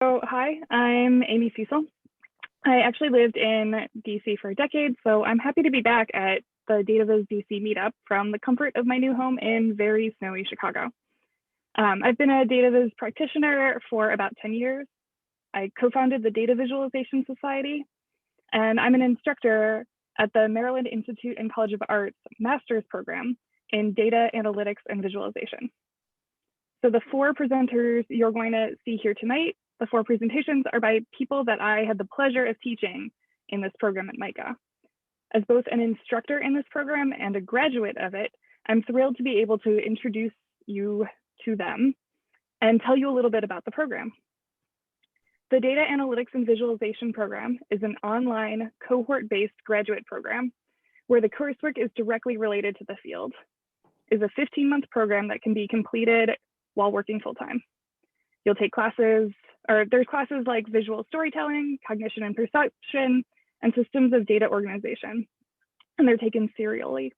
So, hi, I'm Amy Cecil. I actually lived in DC for a decade, so I'm happy to be back at the Viz DC meetup from the comfort of my new home in very snowy Chicago. I've been a Viz practitioner for about 10 years. I co-founded the Data Visualization Society, and I'm an instructor at the Maryland Institute and College of Arts master's program in data analytics and visualization. So the four presenters you're going to see here tonight, the four presentations are by people that I had the pleasure of teaching in this program at MICA. As both an instructor in this program and a graduate of it, I'm thrilled to be able to introduce you to them and tell you a little bit about the program. The Data Analytics and Visualization program is an online cohort-based graduate program where the coursework is directly related to the field. It's a 15-month program that can be completed while working full-time. You'll take classes, or there's classes like visual storytelling, cognition and perception, and systems of data organization, and they're taken serially.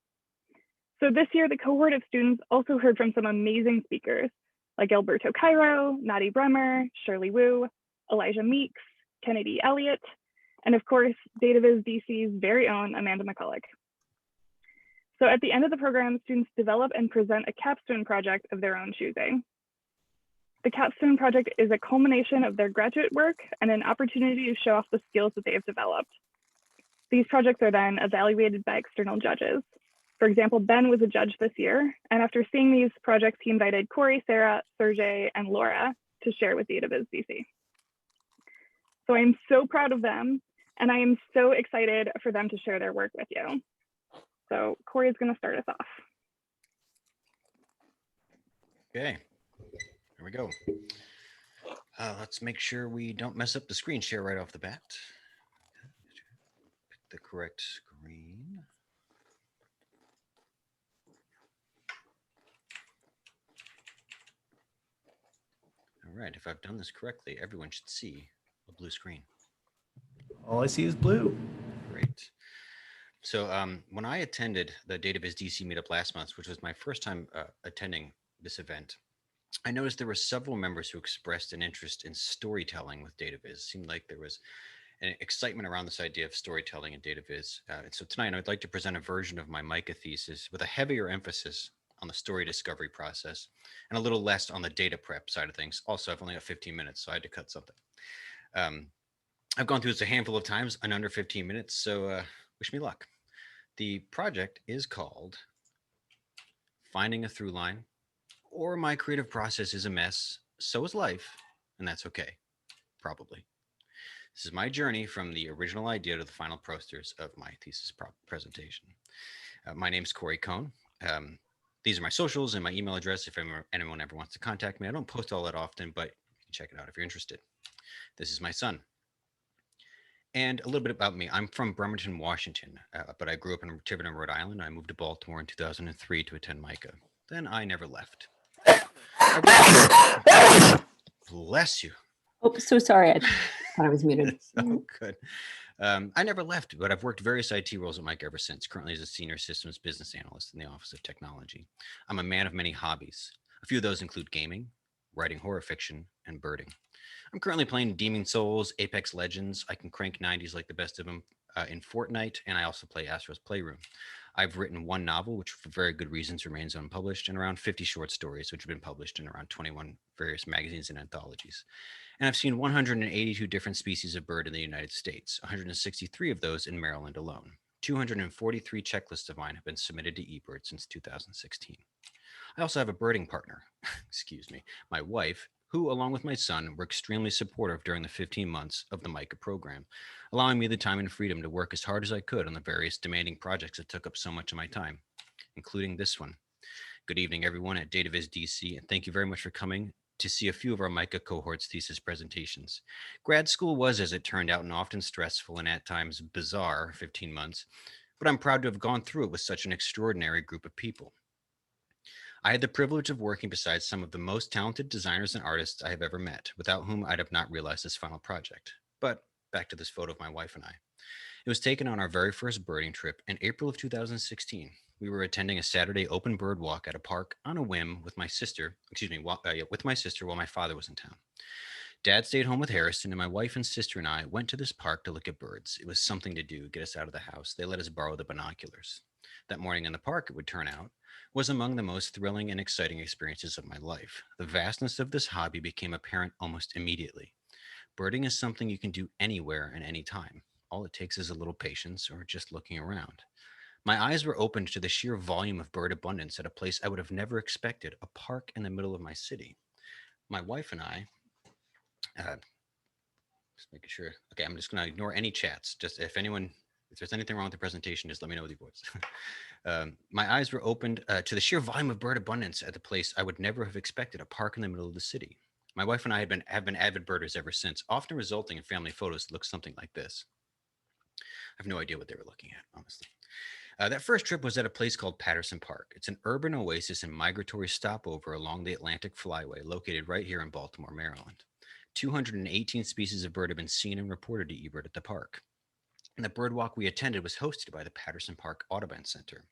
So this year, the cohort of students also heard from some amazing speakers like Alberto Cairo, Nadi Bremer, Shirley Wu, Elijah Meeks, Kennedy Elliott, and of course, Viz DC's very own Amanda McCulloch. So at the end of the program, students develop and present a capstone project of their own choosing. The capstone project is a culmination of their graduate work and an opportunity to show off the skills that they have developed. These projects are then evaluated by external judges. For example, Ben was a judge this year, and after seeing these projects, he invited Corey, Sarah, Sergey, and Laura to share with Viz DC. So I am so proud of them, and I am so excited for them to share their work with you. So Corey is going to start us off. Okay, here we go. Let's make sure we don't mess up the screen share right off the bat. Pick the correct screen. All right, if I've done this correctly, everyone should see a blue screen. All I see is blue. Great. So when I attended the Viz DC meetup last month, which was my first time attending this event, I noticed there were several members who expressed an interest in storytelling with Viz. It seemed like there was an excitement around this idea of storytelling in Viz. And so tonight I'd like to present a version of my MICA thesis with a heavier emphasis on the story discovery process and a little less on the data prep side of things. Also, I've only got 15 minutes, so I had to cut something. I've gone through this a handful of times in under 15 minutes, so wish me luck. The project is called Finding a Through Line, or My Creative Process is a Mess, So is Life, and that's okay, probably. This is my journey from the original idea to the final posters of my thesis presentation. My name's Corey Cohn. These are my socials and my email address if anyone ever wants to contact me. I don't post all that often, but you can check it out if you're interested. This is my son. And a little bit about me. I'm from Bremerton, Washington, but I grew up in Tiverton, Rhode Island. I moved to Baltimore in 2003 to attend MICA. Then I never left. Bless you. Oh, so sorry. I thought I was muted. Oh, good. I never left, but I've worked various IT roles at MICA ever since, currently as a senior systems business analyst in the Office of Technology. I'm a man of many hobbies. A few of those include gaming, writing horror fiction, and birding. I'm currently playing Demon Souls, Apex Legends. I can crank 90s like the best of them in Fortnite, and I also play Astro's Playroom. I've written one novel, which for very good reasons remains unpublished, and around 50 short stories, which have been published in around 21 various magazines and anthologies. And I've seen 182 different species of bird in the United States, 163 of those in Maryland alone. 243 checklists of mine have been submitted to eBird since 2016. I also have a birding partner, excuse me, my wife, who, along with my son, were extremely supportive during the 15 months of the MICA program, allowing me the time and freedom to work as hard as I could on the various demanding projects that took up so much of my time, including this one. Good evening, everyone at Viz DC, and thank you very much for coming to see a few of our MICA cohort's thesis presentations. Grad school was, as it turned out, an often stressful and at times bizarre 15 months, but I'm proud to have gone through it with such an extraordinary group of people. I had the privilege of working beside some of the most talented designers and artists I have ever met, without whom I'd have not realized this final project. But back to this photo of my wife and I. It was taken on our very first birding trip in April of 2016. We were attending a Saturday open bird walk at a park on a whim with my sister, while my father was in town. Dad stayed home with Harrison, and my wife and sister and I went to this park to look at birds. It was something to do, get us out of the house. They let us borrow the binoculars. That morning in the park, it would turn out, was among the most thrilling and exciting experiences of my life. The vastness of this hobby became apparent almost immediately. Birding is something you can do anywhere and anytime. All it takes is a little patience or just looking around. My eyes were opened to the sheer volume of bird abundance at a place I would have never expected, a park in the middle of my city. My wife and I, just making sure. Okay, I'm just going to ignore any chats. Just if there's anything wrong with the presentation, just let me know with your voice. My eyes were opened to the sheer volume of bird abundance at the place I would never have expected, a park in the middle of the city. My wife and I have been avid birders ever since, often resulting in family photos that look something like this. I have no idea what they were looking at, honestly. That first trip was at a place called Patterson Park. It's an urban oasis and migratory stopover along the Atlantic Flyway, located right here in Baltimore, Maryland. 218 species of bird have been seen and reported to eBird at the park. And the bird walk we attended was hosted by the Patterson Park Audubon Center.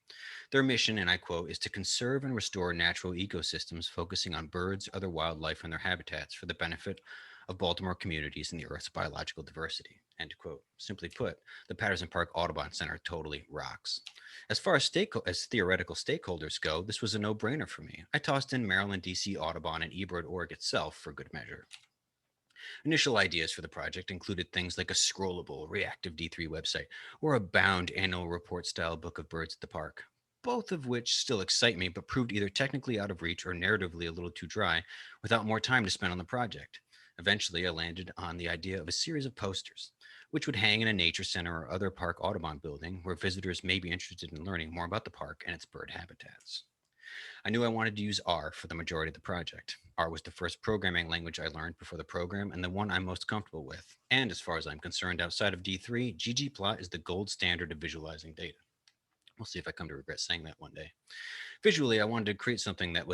Their mission, and I quote, is to conserve and restore natural ecosystems, focusing on birds, other wildlife, and their habitats for the benefit of Baltimore communities and the Earth's biological diversity, end quote. Simply put, the Patterson Park Audubon Center totally rocks. As far as theoretical stakeholders go, this was a no-brainer for me. I tossed in Maryland, DC, Audubon, and eBird.org itself for good measure. Initial ideas for the project included things like a scrollable, reactive D3 website or a bound annual report style book of birds at the park, both of which still excite me but proved either technically out of reach or narratively a little too dry without more time to spend on the project. Eventually, I landed on the idea of a series of posters, which would hang in a nature center or other park Audubon building where visitors may be interested in learning more about the park and its bird habitats. I knew I wanted to use R for the majority of the project. R was the first programming language I learned before the program and the one I'm most comfortable with. And as far as I'm concerned, outside of D3, ggplot is the gold standard of visualizing data. We'll see if I come to regret saying that one day. Visually, I wanted to create something that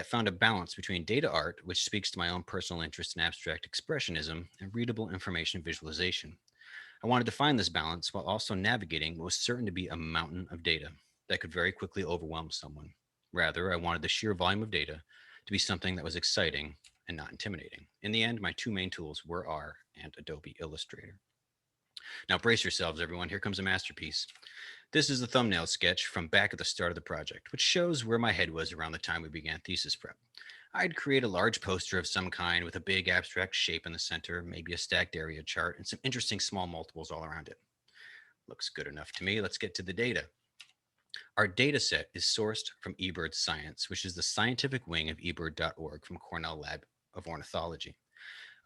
found a balance between data art, which speaks to my own personal interest in abstract expressionism, and readable information visualization. I wanted to find this balance while also navigating what was certain to be a mountain of data that could very quickly overwhelm someone. Rather, I wanted the sheer volume of data to be something that was exciting and not intimidating. In the end, my two main tools were R and Adobe Illustrator. Now brace yourselves, everyone. Here comes a masterpiece. This is the thumbnail sketch from back at the start of the project, which shows where my head was around the time we began thesis prep. I'd create a large poster of some kind with a big abstract shape in the center, maybe a stacked area chart, and some interesting small multiples all around it. Looks good enough to me. Let's get to the data. Our data set is sourced from eBird Science, which is the scientific wing of eBird.org from Cornell Lab of Ornithology,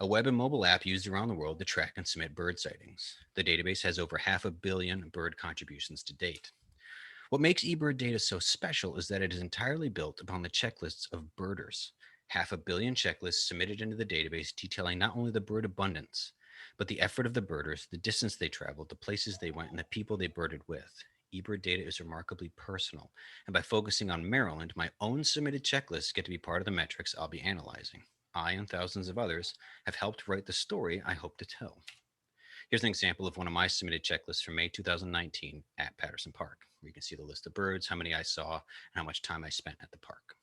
a web and mobile app used around the world to track and submit bird sightings. The database has over 500 million bird contributions to date. What makes eBird data so special is that it is entirely built upon the checklists of birders. 500 million checklists submitted into the database detailing not only the bird abundance, but the effort of the birders, the distance they traveled, the places they went, and the people they birded with. eBird data is remarkably personal, and by focusing on Maryland, my own submitted checklists get to be part of the metrics I'll be analyzing. I and thousands of others have helped write the story I hope to tell. Here's an example of one of my submitted checklists from May 2019 at Patterson Park, where you can see the list of birds, how many I saw, and how much time I spent at the park.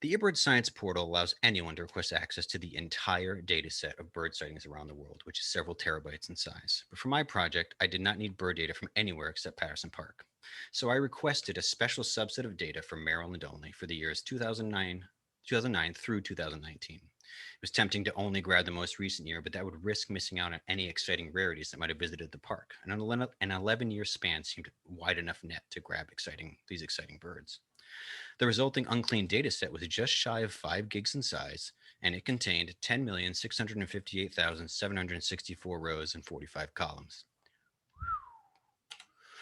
The eBird Science portal allows anyone to request access to the entire data set of bird sightings around the world, which is several terabytes in size. But for my project, I did not need bird data from anywhere except Patterson Park. So I requested a special subset of data from Maryland only for the years 2009 through 2019. It was tempting to only grab the most recent year, but that would risk missing out on any exciting rarities that might have visited the park. And an 11-year span seemed wide enough net to grab these exciting birds. The resulting unclean data set was just shy of 5 gigs in size, and it contained 10,658,764 rows and 45 columns.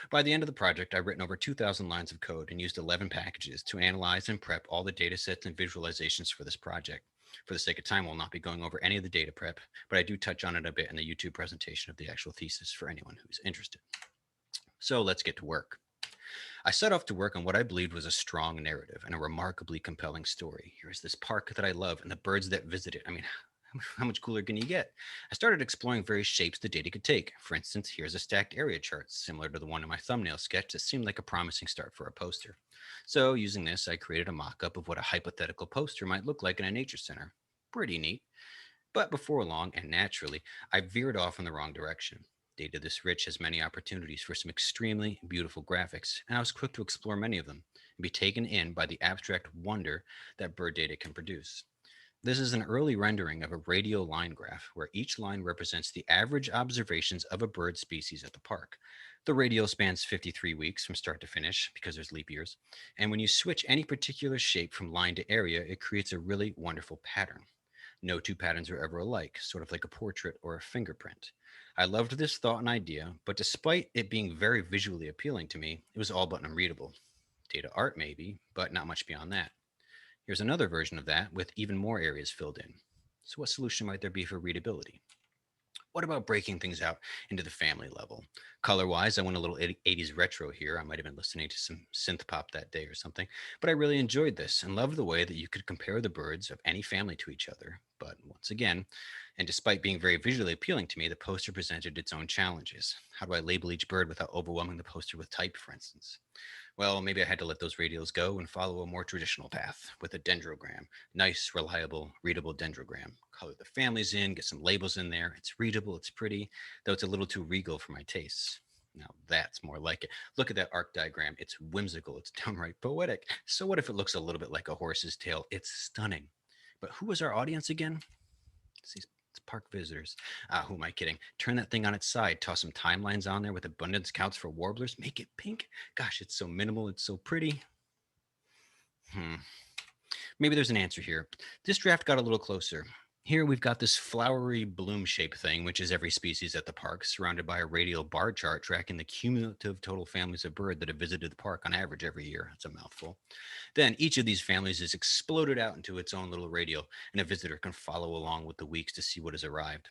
By the end of the project, I've written over 2,000 lines of code and used 11 packages to analyze and prep all the data sets and visualizations for this project. For the sake of time, we'll not be going over any of the data prep, but I do touch on it a bit in the YouTube presentation of the actual thesis for anyone who's interested. So let's get to work. I set off to work on what I believed was a strong narrative and a remarkably compelling story. Here's this park that I love and the birds that visit it. I mean, how much cooler can you get? I started exploring various shapes the data could take. For instance, here's a stacked area chart similar to the one in my thumbnail sketch that seemed like a promising start for a poster. So using this, I created a mock-up of what a hypothetical poster might look like in a nature center. Pretty neat. But before long, and naturally, I veered off in the wrong direction. Data this rich has many opportunities for some extremely beautiful graphics, and I was quick to explore many of them and be taken in by the abstract wonder that bird data can produce. This is an early rendering of a radial line graph where each line represents the average observations of a bird species at the park. The radial spans 53 weeks from start to finish because there's leap years. And when you switch any particular shape from line to area, it creates a really wonderful pattern. No two patterns are ever alike, sort of like a portrait or a fingerprint. I loved this thought and idea, but despite it being very visually appealing to me, it was all but unreadable. Data art, maybe, but not much beyond that. Here's another version of that with even more areas filled in. So, what solution might there be for readability? What about breaking things out into the family level? Color wise, I went a little 80s retro here. I might have been listening to some synth pop that day or something, but I really enjoyed this and loved the way that you could compare the birds of any family to each other. But once again, and despite being very visually appealing to me, the poster presented its own challenges. How do I label each bird without overwhelming the poster with type, for instance? Well, maybe I had to let those radials go and follow a more traditional path with a dendrogram. Nice, reliable, readable dendrogram. Color the families in, get some labels in there. It's readable, it's pretty, though it's a little too regal for my tastes. Now that's more like it. Look at that arc diagram. It's whimsical, it's downright poetic. So what if it looks a little bit like a horse's tail? It's stunning. But who was our audience again? It's park visitors. Who am I kidding? Turn that thing on its side, toss some timelines on there with abundance counts for warblers, make it pink. Gosh, it's so minimal, it's so pretty. Maybe there's an answer here. This draft got a little closer. Here we've got this flowery bloom shape thing, which is every species at the park, surrounded by a radial bar chart tracking the cumulative total families of bird that have visited the park on average every year. That's a mouthful. Then each of these families is exploded out into its own little radial, and a visitor can follow along with the weeks to see what has arrived.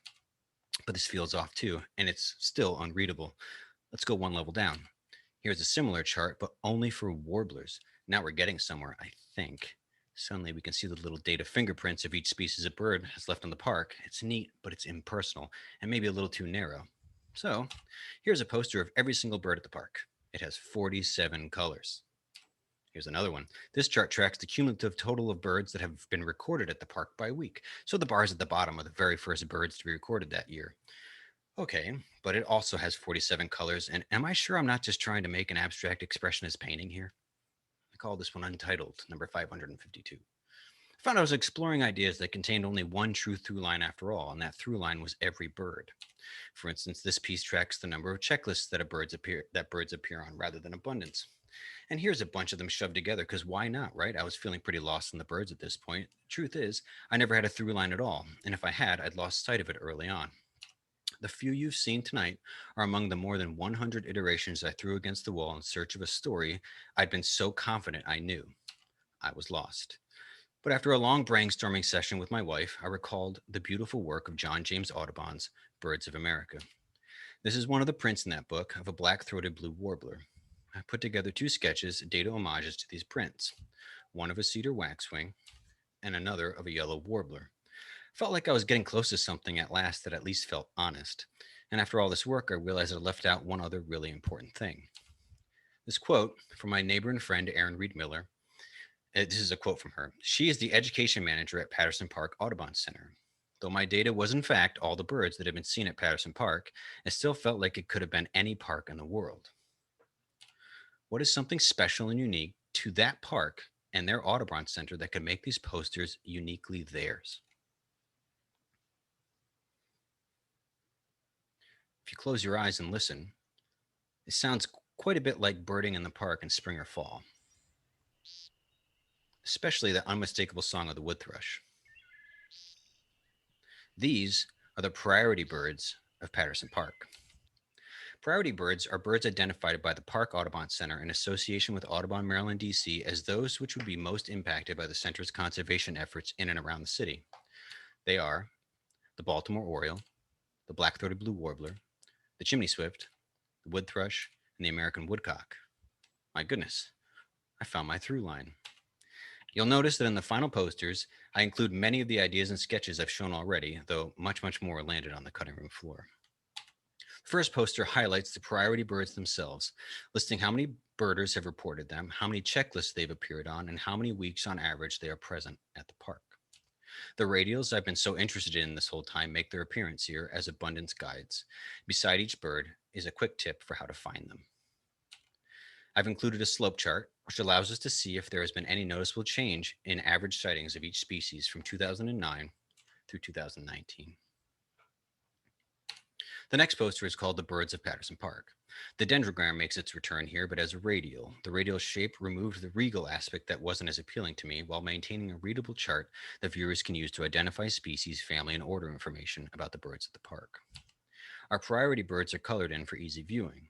But this feels off too, and it's still unreadable. Let's go one level down. Here's a similar chart, but only for warblers. Now we're getting somewhere, I think. Suddenly we can see the little data fingerprints of each species of bird has left in the park. It's neat, but it's impersonal and maybe a little too narrow. So here's a poster of every single bird at the park. It has 47 colors. Here's another one. This chart tracks the cumulative total of birds that have been recorded at the park by week. So the bars at the bottom are the very first birds to be recorded that year. Okay, but it also has 47 colors. And am I sure I'm not just trying to make an abstract expressionist painting here? I call this one Untitled, number 552. I found I was exploring ideas that contained only one true through line after all, and that through line was every bird. For instance, this piece tracks the number of checklists that birds appear on rather than abundance. And here's a bunch of them shoved together because why not, right? I was feeling pretty lost in the birds at this point. Truth is, I never had a through line at all, and if I had, I'd lost sight of it early on. The few you've seen tonight are among the more than 100 iterations I threw against the wall in search of a story I'd been so confident I knew. I was lost. But after a long brainstorming session with my wife, I recalled the beautiful work of John James Audubon's Birds of America. This is one of the prints in that book of a black-throated blue warbler. I put together two sketches, data homages to these prints, one of a cedar waxwing and another of a yellow warbler. Felt like I was getting close to something at last that at least felt honest. And after all this work, I realized I left out one other really important thing. This quote from my neighbor and friend, Erin Reed Miller. This is a quote from her. She is the education manager at Patterson Park Audubon Center. Though my data was in fact all the birds that had been seen at Patterson Park, it still felt like it could have been any park in the world. What is something special and unique to that park and their Audubon Center that could make these posters uniquely theirs? If you close your eyes and listen, it sounds quite a bit like birding in the park in spring or fall, especially the unmistakable song of the wood thrush. These are the priority birds of Patterson Park. Priority birds are birds identified by the Park Audubon Center in association with Audubon, Maryland, DC as those which would be most impacted by the center's conservation efforts in and around the city. They are the Baltimore oriole, the black-throated blue warbler, the chimney swift, the wood thrush, and the American woodcock. My goodness, I found my through line. You'll notice that in the final posters, I include many of the ideas and sketches I've shown already, though much more landed on the cutting room floor. The first poster highlights the priority birds themselves, listing how many birders have reported them, how many checklists they've appeared on, and how many weeks on average they are present at the park. The radials I've been so interested in this whole time make their appearance here as abundance guides. Beside each bird is a quick tip for how to find them. I've included a slope chart, which allows us to see if there has been any noticeable change in average sightings of each species from 2009 through 2019. The next poster is called The Birds of Patterson Park. The dendrogram makes its return here, but as a radial. The radial shape removed the regal aspect that wasn't as appealing to me while maintaining a readable chart that viewers can use to identify species, family, and order information about the birds at the park. Our priority birds are colored in for easy viewing.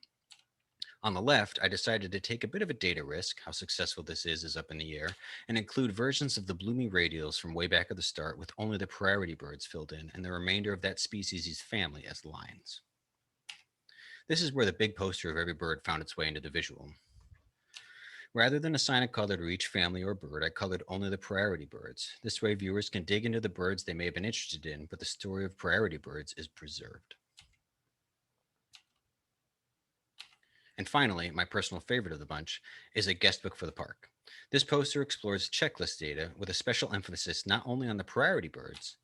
On the left, I decided to take a bit of a data risk. How successful this is up in the air, and include versions of the bloomy radials from way back at the start with only the priority birds filled in and the remainder of that species' family as lines. This is where the big poster of every bird found its way into the visual. Rather than assign a color to each family or bird, I colored only the priority birds. This way viewers can dig into the birds they may have been interested in, but the story of priority birds is preserved. And finally, my personal favorite of the bunch is a guest book for the park. This poster explores checklist data with a special emphasis not only on the priority birds,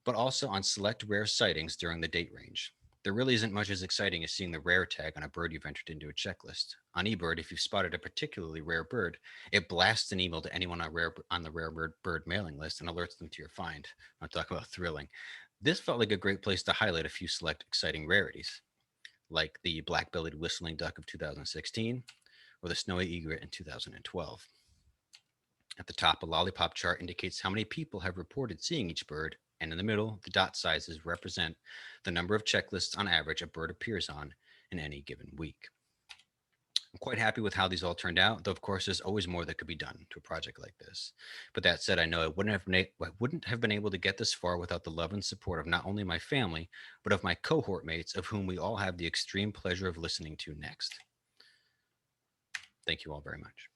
but also on select rare sightings during the date range. There really isn't much as exciting as seeing the rare tag on a bird you've entered into a checklist. On eBird, if you've spotted a particularly rare bird, it blasts an email to anyone on the rare bird mailing list and alerts them to your find. I'm talking about thrilling. This felt like a great place to highlight a few select exciting rarities, like the black-bellied whistling duck of 2016 or the snowy egret in 2012. At the top, a lollipop chart indicates how many people have reported seeing each bird, and in the middle, the dot sizes represent the number of checklists on average a bird appears on in any given week. I'm quite happy with how these all turned out, though of course there's always more that could be done to a project like this. But that said, I know I wouldn't have been able to get this far without the love and support of not only my family, but of my cohort mates, of whom we all have the extreme pleasure of listening to next. Thank you all very much.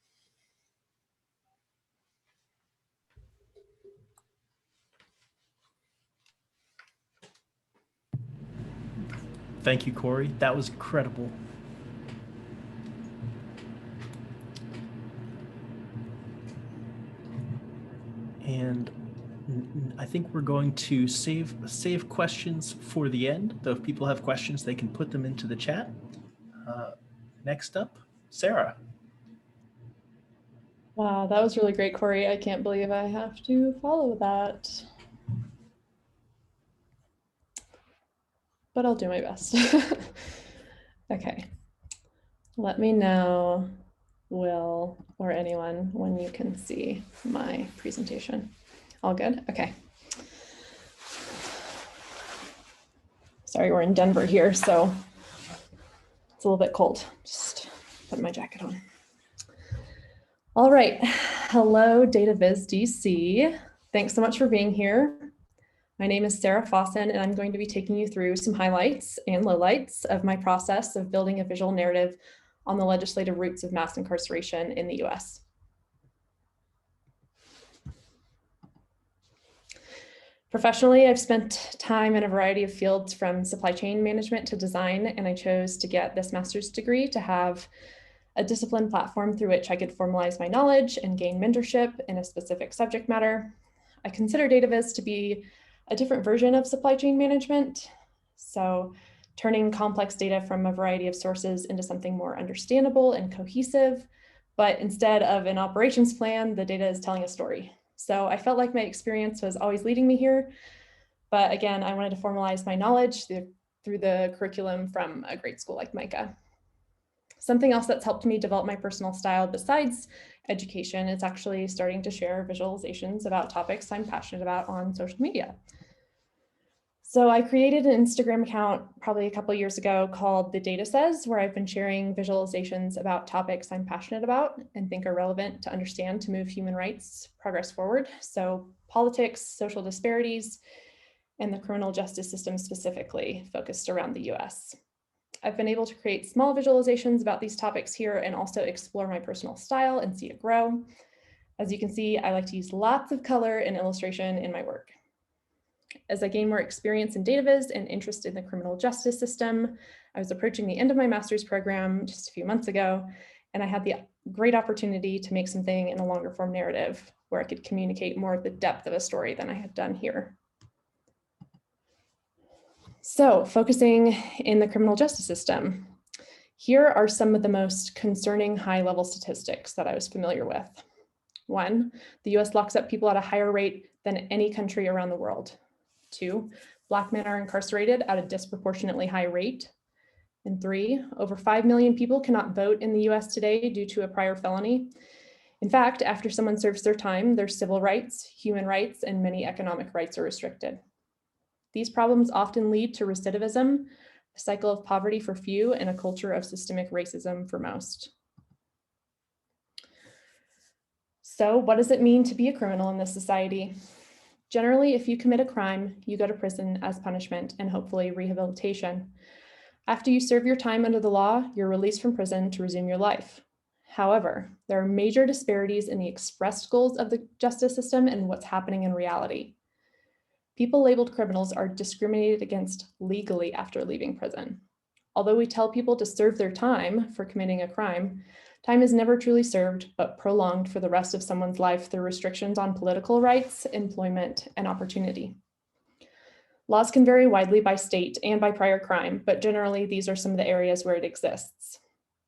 Thank you, Corey. That was incredible. And I think we're going to save questions for the end. Though if people have questions, they can put them into the chat. Next up, Sarah. Wow, that was really great, Corey. I can't believe I have to follow that. But I'll do my best. Okay. Let me know, Will, or anyone, when you can see my presentation. All good? Okay. Sorry, we're in Denver here, so it's a little bit cold. Just put my jacket on. All right. Hello, Viz DC. Thanks so much for being here. My name is Sarah Fossen, and I'm going to be taking you through some highlights and lowlights of my process of building a visual narrative on the legislative roots of mass incarceration in the US. Professionally, I've spent time in a variety of fields from supply chain management to design, and I chose to get this master's degree to have a discipline platform through which I could formalize my knowledge and gain mentorship in a specific subject matter. I consider DataViz to be a different version of supply chain management. So turning complex data from a variety of sources into something more understandable and cohesive, but instead of an operations plan, the data is telling a story. So I felt like my experience was always leading me here. But again, I wanted to formalize my knowledge through the curriculum from a great school like MICA. Something else that's helped me develop my personal style besides education is actually starting to share visualizations about topics I'm passionate about on social media. So I created an Instagram account probably a couple of years ago called The Data Says, where I've been sharing visualizations about topics I'm passionate about and think are relevant to understand to move human rights progress forward. So politics, social disparities, and the criminal justice system specifically focused around the US. I've been able to create small visualizations about these topics here and also explore my personal style and see it grow. As you can see, I like to use lots of color and illustration in my work. As I gain more experience in DataViz and interest in the criminal justice system, I was approaching the end of my master's program just a few months ago, and I had the great opportunity to make something in a longer form narrative where I could communicate more of the depth of a story than I had done here. So focusing in the criminal justice system, here are some of the most concerning high-level statistics that I was familiar with. 1, the US locks up people at a higher rate than any country around the world. 2, Black men are incarcerated at a disproportionately high rate. And 3, over 5 million people cannot vote in the US today due to a prior felony. In fact, after someone serves their time, their civil rights, human rights, and many economic rights are restricted. These problems often lead to recidivism, a cycle of poverty for few, and a culture of systemic racism for most. So what does it mean to be a criminal in this society? Generally, if you commit a crime, you go to prison as punishment and hopefully rehabilitation. After you serve your time under the law, you're released from prison to resume your life. However, there are major disparities in the expressed goals of the justice system and what's happening in reality. People labeled criminals are discriminated against legally after leaving prison. Although we tell people to serve their time for committing a crime, time is never truly served, but prolonged for the rest of someone's life through restrictions on political rights, employment, and opportunity. Laws can vary widely by state and by prior crime, but generally these are some of the areas where it exists.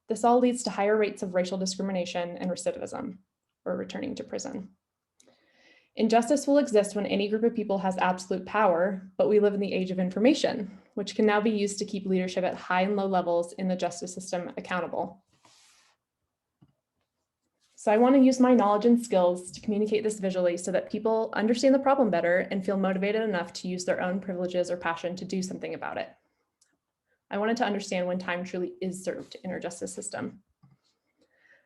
This all leads to higher rates of racial discrimination and recidivism, or returning to prison. Injustice will exist when any group of people has absolute power, but we live in the age of information, which can now be used to keep leadership at high and low levels in the justice system accountable. So I want to use my knowledge and skills to communicate this visually so that people understand the problem better and feel motivated enough to use their own privileges or passion to do something about it. I wanted to understand when time truly is served in our justice system.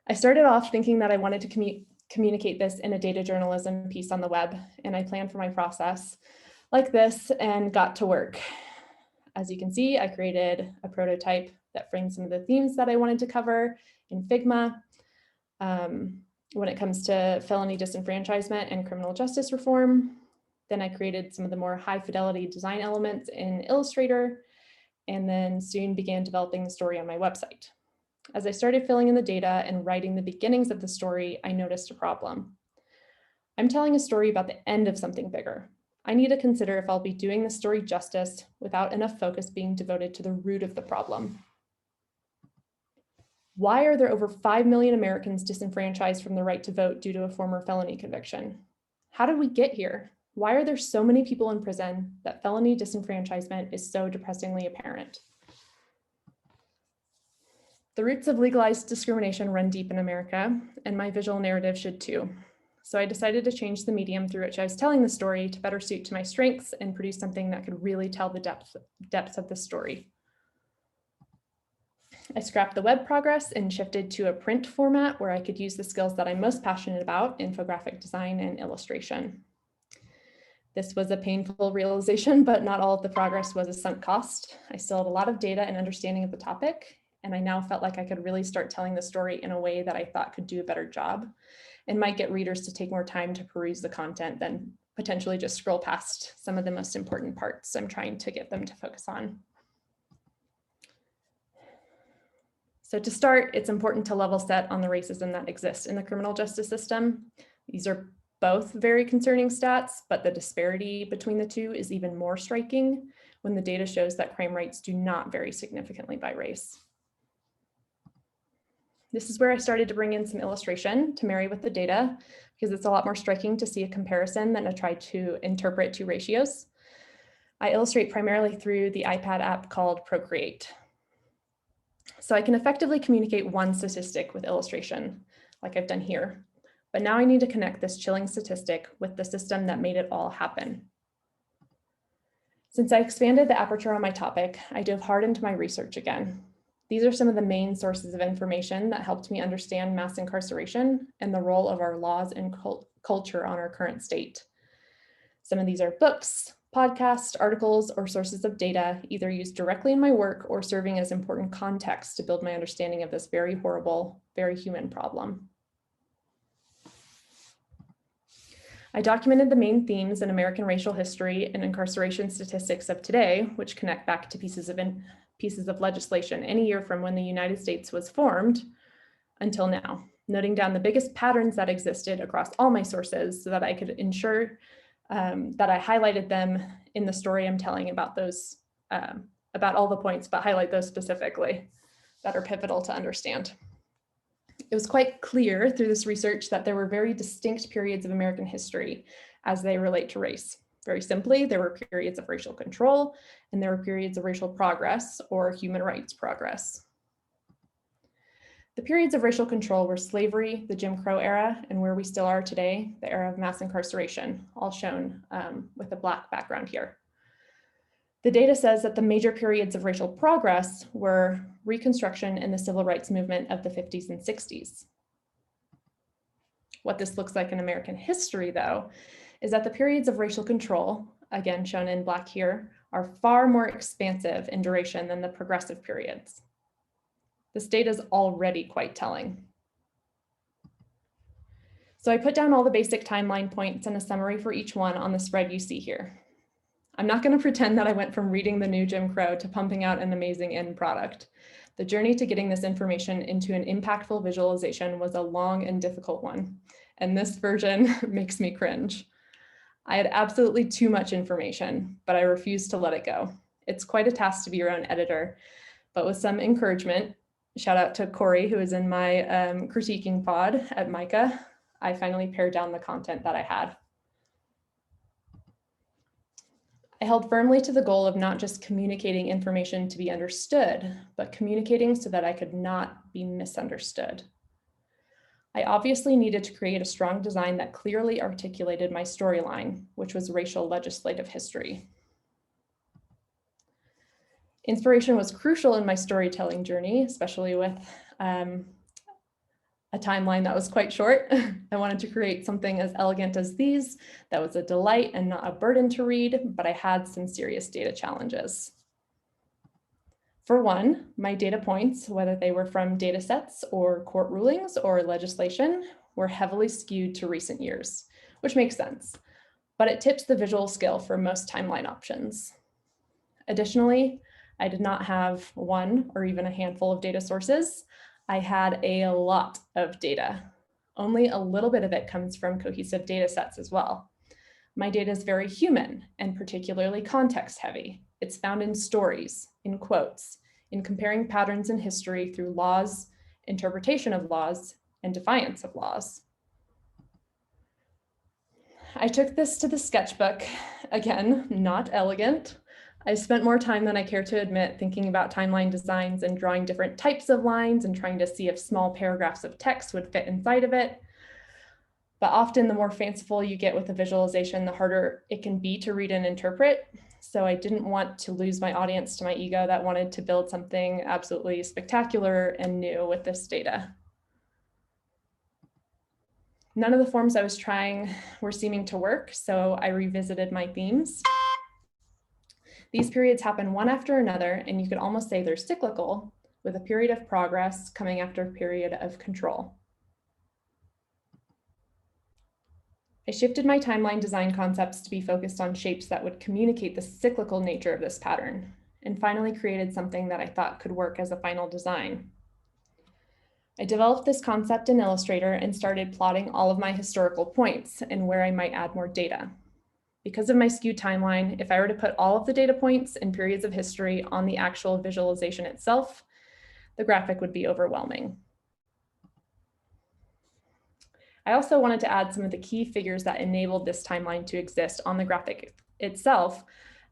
I started off thinking that I wanted to communicate this in a data journalism piece on the web, and I planned for my process like this and got to work. As you can see, I created a prototype that frames some of the themes that I wanted to cover in Figma. When it comes to felony disenfranchisement and criminal justice reform. Then I created some of the more high fidelity design elements in Illustrator, and then soon began developing the story on my website. As I started filling in the data and writing the beginnings of the story, I noticed a problem. I'm telling a story about the end of something bigger. I need to consider if I'll be doing the story justice without enough focus being devoted to the root of the problem. Why are there over 5 million Americans disenfranchised from the right to vote due to a former felony conviction? How did we get here? Why are there so many people in prison that felony disenfranchisement is so depressingly apparent? The roots of legalized discrimination run deep in America, and my visual narrative should too. So I decided to change the medium through which I was telling the story to better suit to my strengths and produce something that could really tell the depth of the story. I scrapped the web progress and shifted to a print format where I could use the skills that I'm most passionate about, infographic design and illustration. This was a painful realization, but not all of the progress was a sunk cost. I still had a lot of data and understanding of the topic, and I now felt like I could really start telling the story in a way that I thought could do a better job and might get readers to take more time to peruse the content than potentially just scroll past some of the most important parts I'm trying to get them to focus on. So to start, it's important to level set on the racism that exists in the criminal justice system. These are both very concerning stats, but the disparity between the two is even more striking when the data shows that crime rates do not vary significantly by race. This is where I started to bring in some illustration to marry with the data, because it's a lot more striking to see a comparison than to try to interpret two ratios. I illustrate primarily through the iPad app called Procreate. So I can effectively communicate one statistic with illustration, like I've done here. But now I need to connect this chilling statistic with the system that made it all happen. Since I expanded the aperture on my topic, I dove hard into my research again. These are some of the main sources of information that helped me understand mass incarceration and the role of our laws and culture on our current state. Some of these are books, podcasts, articles, or sources of data, either used directly in my work or serving as important context to build my understanding of this very horrible, very human problem. I documented the main themes in American racial history and incarceration statistics of today, which connect back to pieces of legislation any year from when the United States was formed until now. noting down the biggest patterns that existed across all my sources so that I could ensure that I highlighted them in the story I'm telling about those, about all the points, but highlight those specifically that are pivotal to understand. It was quite clear through this research that there were very distinct periods of American history as they relate to race. Very simply, there were periods of racial control and there were periods of racial progress or human rights progress. The periods of racial control were slavery, the Jim Crow era, and where we still are today, the era of mass incarceration, all shown with a Black background here. The data says that the major periods of racial progress were Reconstruction and the civil rights movement of the 50s and 60s. What this looks like in American history, though, is that the periods of racial control, again shown in Black here, are far more expansive in duration than the progressive periods. This data is already quite telling. So I put down all the basic timeline points and a summary for each one on the spread you see here. I'm not going to pretend that I went from reading the new Jim Crow to pumping out an amazing end product. The journey to getting this information into an impactful visualization was a long and difficult one, and this version makes me cringe. I had absolutely too much information, but I refused to let it go. It's quite a task to be your own editor, but with some encouragement, shout out to Corey, who is in my critiquing pod at MICA, I finally pared down the content that I had. I held firmly to the goal of not just communicating information to be understood, but communicating so that I could not be misunderstood. I obviously needed to create a strong design that clearly articulated my storyline, which was racial legislative history. Inspiration was crucial in my storytelling journey, especially with a timeline that was quite short. I wanted to create something as elegant as these that was a delight and not a burden to read, but I had some serious data challenges. For one, my data points, whether they were from data sets or court rulings or legislation, were heavily skewed to recent years, which makes sense, but it tips the visual scale for most timeline options. Additionally, I did not have one or even a handful of data sources. I had a lot of data. Only a little bit of it comes from cohesive data sets as well. My data is very human and particularly context heavy. It's found in stories, in quotes, in comparing patterns in history through laws, interpretation of laws, and defiance of laws. I took this to the sketchbook, again, not elegant. I spent more time than I care to admit thinking about timeline designs and drawing different types of lines and trying to see if small paragraphs of text would fit inside of it. But often the more fanciful you get with a visualization, the harder it can be to read and interpret. So I didn't want to lose my audience to my ego that wanted to build something absolutely spectacular and new with this data. None of the forms I was trying were seeming to work, so I revisited my themes. These periods happen one after another, and you could almost say they're cyclical, with a period of progress coming after a period of control. I shifted my timeline design concepts to be focused on shapes that would communicate the cyclical nature of this pattern, and finally created something that I thought could work as a final design. I developed this concept in Illustrator and started plotting all of my historical points and where I might add more data. Because of my skewed timeline, if I were to put all of the data points and periods of history on the actual visualization itself, the graphic would be overwhelming. I also wanted to add some of the key figures that enabled this timeline to exist on the graphic itself,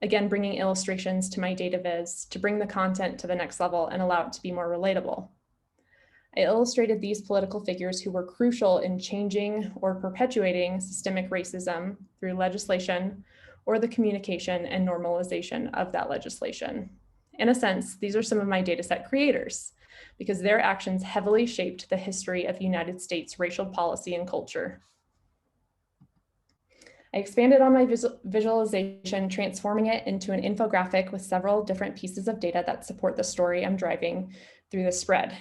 again, bringing illustrations to my data viz to bring the content to the next level and allow it to be more relatable. I illustrated these political figures who were crucial in changing or perpetuating systemic racism through legislation or the communication and normalization of that legislation. In a sense, these are some of my dataset creators because their actions heavily shaped the history of United States racial policy and culture. I expanded on my visualization, transforming it into an infographic with several different pieces of data that support the story I'm driving through the spread,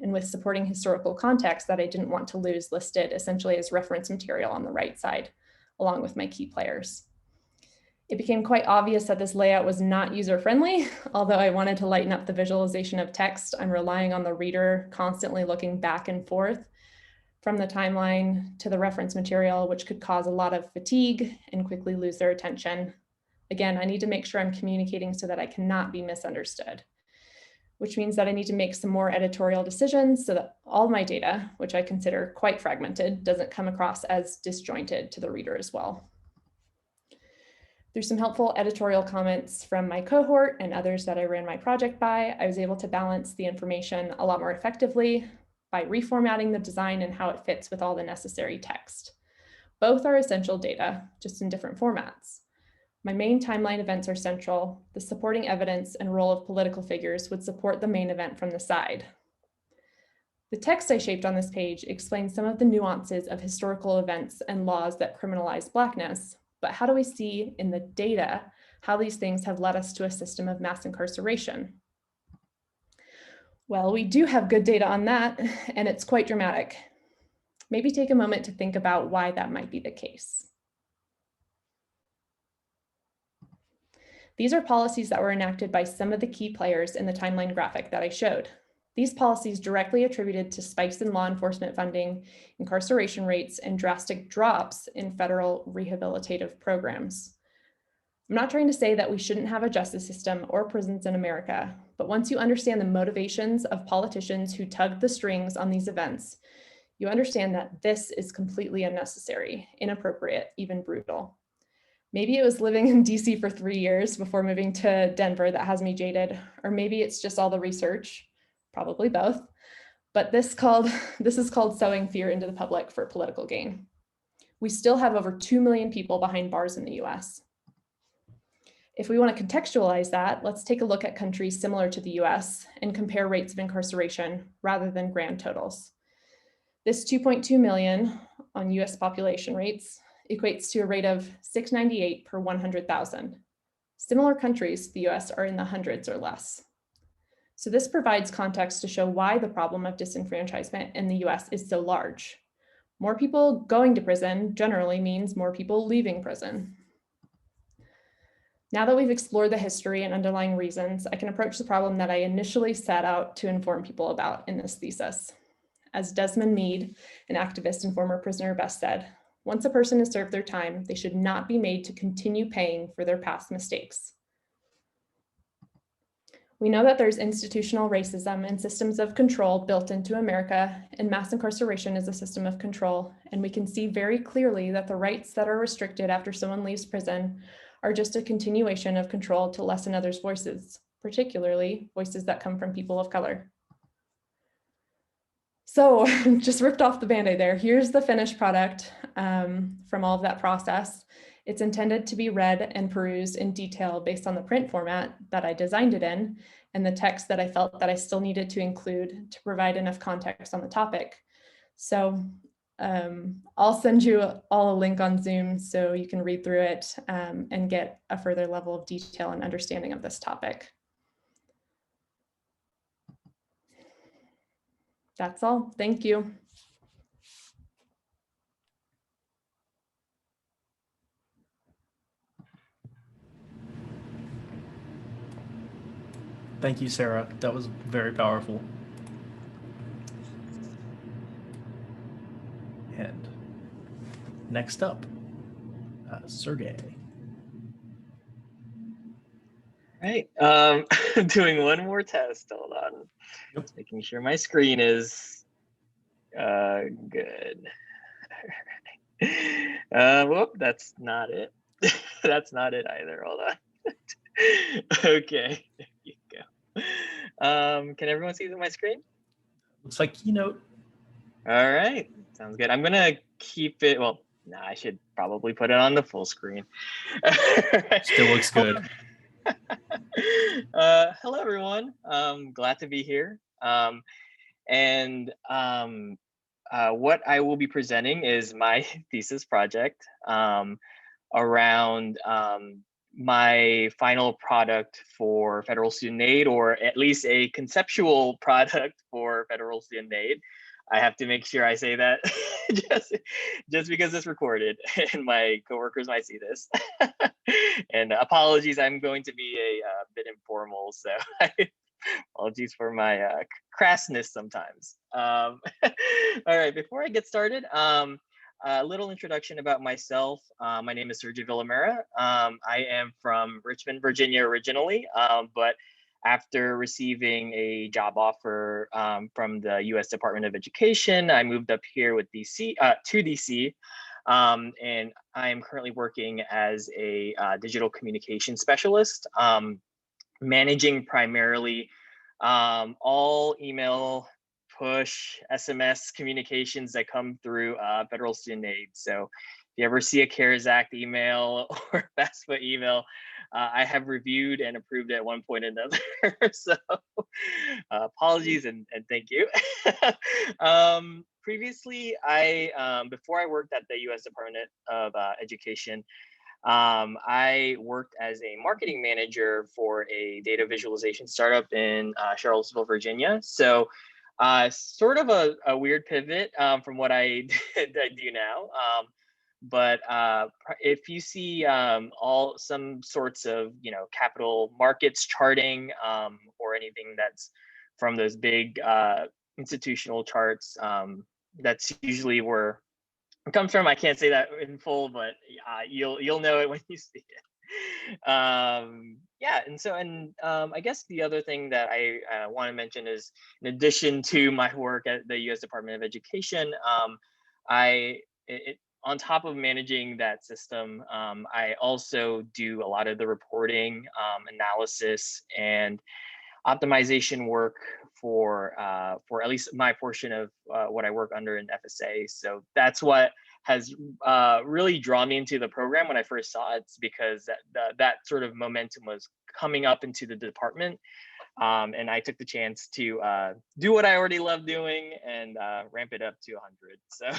and with supporting historical context that I didn't want to lose listed essentially as reference material on the right side, along with my key players. It became quite obvious that this layout was not user-friendly. Although I wanted to lighten up the visualization of text, I'm relying on the reader constantly looking back and forth from the timeline to the reference material, which could cause a lot of fatigue and quickly lose their attention. Again, I need to make sure I'm communicating so that I cannot be misunderstood, which means that I need to make some more editorial decisions so that all my data, which I consider quite fragmented, doesn't come across as disjointed to the reader as well. Through some helpful editorial comments from my cohort and others that I ran my project by, I was able to balance the information a lot more effectively by reformatting the design and how it fits with all the necessary text. Both are essential data, just in different formats. My main timeline events are central. The supporting evidence and role of political figures would support the main event from the side. The text I shaped on this page explains some of the nuances of historical events and laws that criminalize Blackness, but how do we see in the data how these things have led us to a system of mass incarceration? Well, we do have good data on that, and it's quite dramatic. Maybe take a moment to think about why that might be the case. These are policies that were enacted by some of the key players in the timeline graphic that I showed. These policies directly attributed to spikes in law enforcement funding, incarceration rates, and drastic drops in federal rehabilitative programs. I'm not trying to say that we shouldn't have a justice system or prisons in America, but once you understand the motivations of politicians who tugged the strings on these events, you understand that this is completely unnecessary, inappropriate, even brutal. Maybe it was living in DC for 3 years before moving to Denver that has me jaded, or maybe it's just all the research, probably both. But this is called sowing fear into the public for political gain. We still have over 2 million people behind bars in the US. If we want to contextualize that, let's take a look at countries similar to the US and compare rates of incarceration rather than grand totals. This 2.2 million on US population rates equates to a rate of 698 per 100,000. Similar countries to the US are in the hundreds or less. So this provides context to show why the problem of disenfranchisement in the US is so large. More people going to prison generally means more people leaving prison. Now that we've explored the history and underlying reasons, I can approach the problem that I initially set out to inform people about in this thesis. As Desmond Meade, an activist and former prisoner, best said, once a person has served their time, they should not be made to continue paying for their past mistakes. We know that there's institutional racism and systems of control built into America, and mass incarceration is a system of control. And we can see very clearly that the rights that are restricted after someone leaves prison are just a continuation of control to lessen others' voices, particularly voices that come from people of color. So just ripped off the Band-Aid there. Here's the finished product from all of that process. It's intended to be read and perused in detail based on the print format that I designed it in and the text that I felt that I still needed to include to provide enough context on the topic. So I'll send you all a link on Zoom so you can read through it and get a further level of detail and understanding of this topic. That's all. Thank you. Thank you, Sarah. That was very powerful. And next up, Sergey. Right. I'm doing one more test. Hold on. Yep. Making sure my screen is good. Whoop, that's not it. That's not it either. Hold on. Okay, there you go. Can everyone see my screen? Looks like Keynote. All right, sounds good. I'm gonna keep it, well, nah, I should probably put it on the full screen. Still looks good. Hello, everyone. Glad to be here. What I will be presenting is my thesis project around my final product for federal student aid, or at least a conceptual product for federal student aid. I have to make sure I say that just because it's recorded and my coworkers might see this. And apologies, I'm going to be a bit informal, so apologies for my crassness sometimes. All right, before I get started, a little introduction about myself. My name is Sergio Villamera. I am from Richmond, Virginia originally, but after receiving a job offer from the U.S. Department of Education, I moved up here with DC to DC, and I am currently working as a digital communication specialist, managing primarily all email, push, SMS communications that come through federal student aid. So if you ever see a CARES Act email or FAFSA email, I have reviewed and approved at one point or another. So apologies and thank you. Previously, before I worked at the U.S. Department of Education, I worked as a marketing manager for a data visualization startup in Charlottesville, Virginia. So sort of a weird pivot from what I do now. But if you see some sorts of, capital markets charting or anything that's from those big institutional charts, that's usually where it comes from. I can't say that in full, but you'll know it when you see it. Yeah, and I guess the other thing that I want to mention is, in addition to my work at the U.S. Department of Education, on top of managing that system, I also do a lot of the reporting, analysis, and optimization work for at least my portion of what I work under in FSA. So that's what has really drawn me into the program when I first saw it, because that sort of momentum was coming up into the department. And I took the chance to do what I already love doing and ramp it up to 100. So,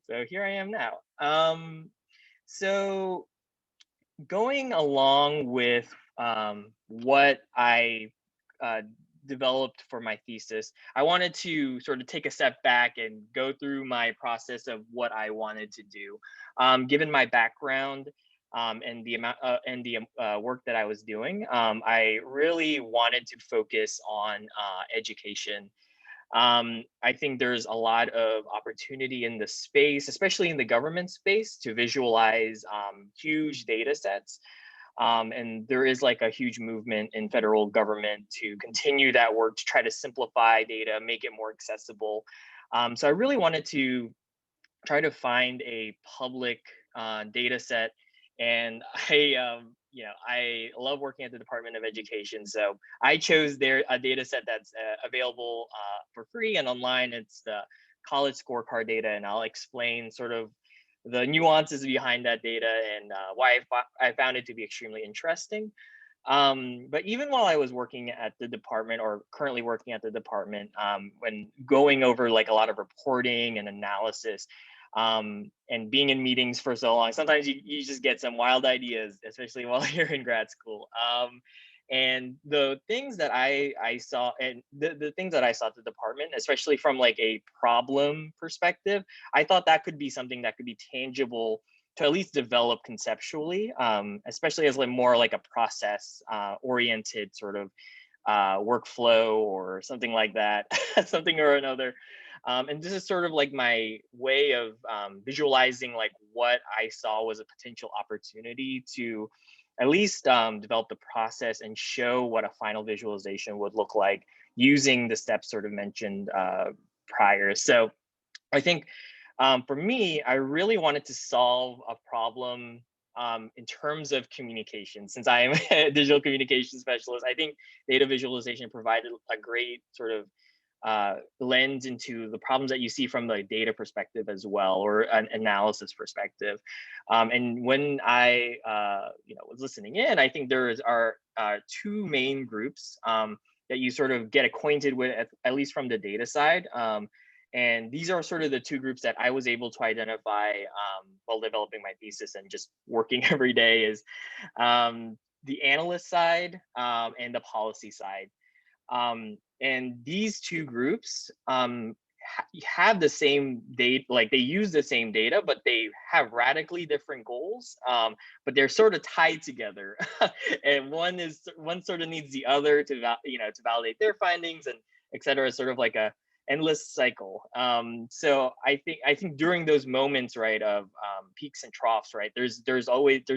so here I am now. So going along with what I developed for my thesis, I wanted to sort of take a step back and go through my process of what I wanted to do. Given my background and the amount and the work that I was doing, I really wanted to focus on education. I think there's a lot of opportunity in the space, especially in the government space, to visualize huge data sets. And there is like a huge movement in federal government to continue that work, to try to simplify data, make it more accessible. So I really wanted to try to find a public data set. And I love working at the Department of Education. So I chose a data set that's available for free and online. It's the college scorecard data, and I'll explain sort of the nuances behind that data and why I found it to be extremely interesting. But even while I was working at the department, or currently working at the department, when going over like a lot of reporting and analysis, and being in meetings for so long, sometimes you just get some wild ideas, especially while you're in grad school. And the things that I saw, and the things that I saw at the department, especially from like a problem perspective, I thought that could be something that could be tangible to at least develop conceptually, especially as like more like a process oriented sort of workflow or something like that, something or another. And this is sort of like my way of visualizing like what I saw was a potential opportunity to at least develop the process and show what a final visualization would look like using the steps sort of mentioned prior. So I think for me, I really wanted to solve a problem in terms of communication. Since I am a digital communication specialist, I think data visualization provided a great sort of lens into the problems that you see from the data perspective as well, or an analysis perspective. And when I was listening in, I think there are two main groups that you sort of get acquainted with, at least from the data side. And these are sort of the two groups that I was able to identify while developing my thesis and just working every day, is the analyst side and the policy side. And these two groups have the same data, like they use the same data, but they have radically different goals, but they're sort of tied together. And one sort of needs the other to validate their findings, and et cetera, is sort of like a endless cycle. So I think during those moments, right, of peaks and troughs, right, there's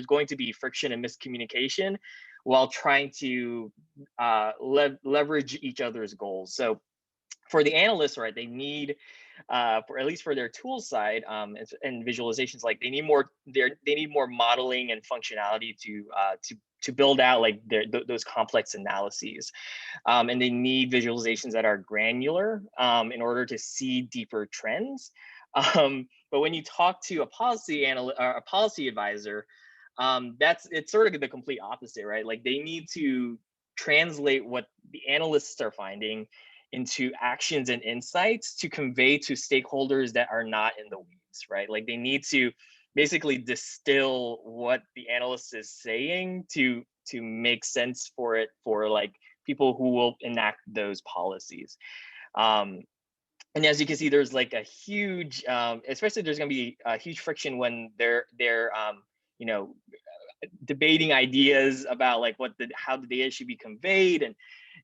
going to be friction and miscommunication while trying to leverage each other's goals. So for the analysts, right, they need, for at least for their tool side and visualizations, like they need more modeling and functionality to build out like those complex analyses, and they need visualizations that are granular in order to see deeper trends. But when you talk to a policy analyst or a policy advisor, it's sort of the complete opposite, right? Like they need to translate what the analysts are finding into actions and insights to convey to stakeholders that are not in the weeds, right? Like they need to basically distill what the analyst is saying to make sense for it for like people who will enact those policies. And as you can see, there's like a huge, especially there's going to be a huge friction when they're you know, debating ideas about like how the data should be conveyed,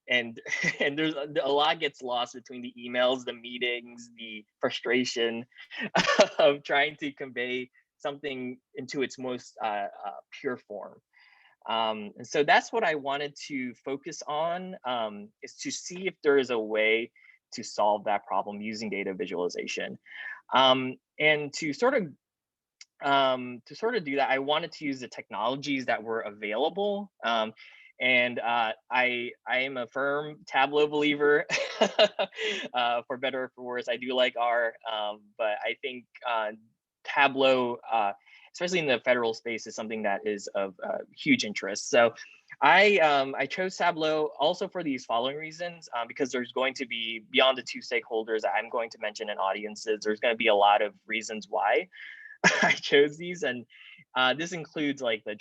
and there's a lot gets lost between the emails, the meetings, the frustration of trying to convey something into its most pure form. And so that's what I wanted to focus on, is to see if there is a way to solve that problem using data visualization. And to sort of do that, I wanted to use the technologies that were available. And I am a firm Tableau believer, for better or for worse. I do like R, but I think Tableau, especially in the federal space, is something that is of huge interest. So I chose Tableau also for these following reasons, because there's going to be, beyond the two stakeholders that I'm going to mention in audiences, there's going to be a lot of reasons why I chose these. And this includes like the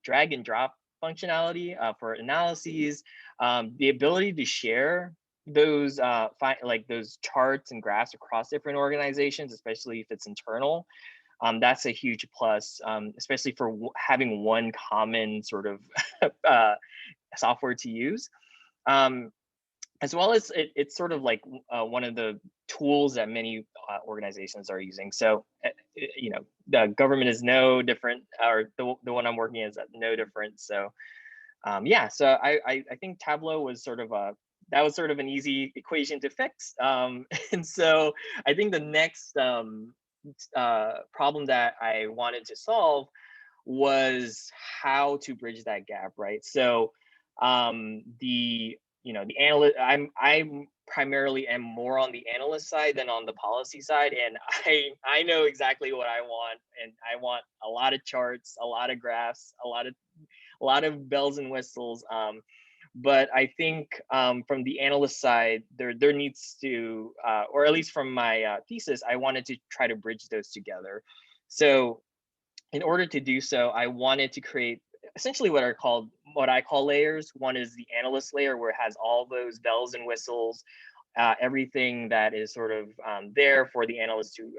drag and drop functionality for analyses, the ability to share those those charts and graphs across different organizations, especially if it's internal. That's a huge plus, especially for having one common sort of software to use. As well as it's sort of like one of the tools that many organizations are using. So, you know, the government is no different, or the one I'm working in is no different. So, yeah, so I think Tableau was sort of an easy equation to fix. And so I think the next problem that I wanted to solve was how to bridge that gap, right? So the analyst, I'm primarily am more on the analyst side than on the policy side, and I know exactly what I want, and I want a lot of charts, a lot of graphs, a lot of bells and whistles. But I think from the analyst side, there needs to, or at least from my thesis, I wanted to try to bridge those together. So in order to do so, I wanted to create essentially what I call layers. One is the analyst layer, where it has all those bells and whistles, everything that is sort of there for the analysts to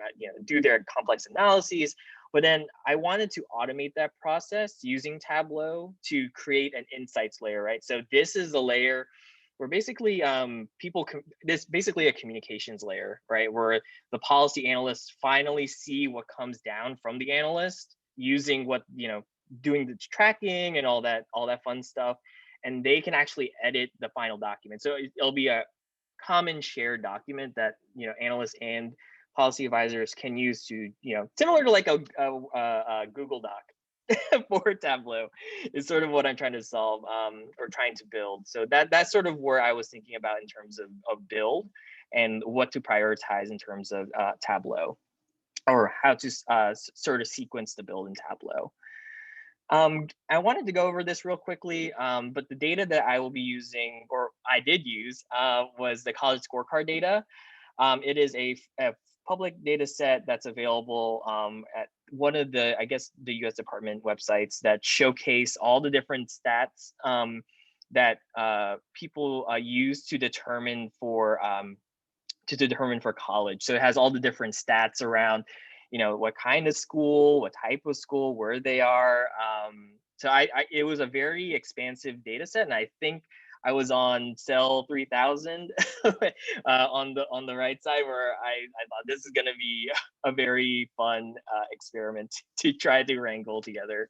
do their complex analyses. But then I wanted to automate that process using Tableau to create an insights layer, right? So this is the layer where basically this basically a communications layer, right? Where the policy analysts finally see what comes down from the analyst using what, doing the tracking and all that fun stuff. And they can actually edit the final document. So it'll be a common shared document that, analysts and policy advisors can use to, similar to like a Google Doc for Tableau is sort of what I'm trying to solve, or trying to build. So that's sort of where I was thinking about in terms of build and what to prioritize in terms of Tableau, or how to sort of sequence the build in Tableau. I wanted to go over this real quickly, but the data that I will be using, or I did use, was the college scorecard data. It is a public data set that's available at one of the, I guess, the US Department websites that showcase all the different stats that people use to determine for college. So it has all the different stats around, what kind of school, what type of school, where they are. So it was a very expansive data set, and I think I was on cell 3000 on the right side, where I thought this is going to be a very fun experiment to try to wrangle together.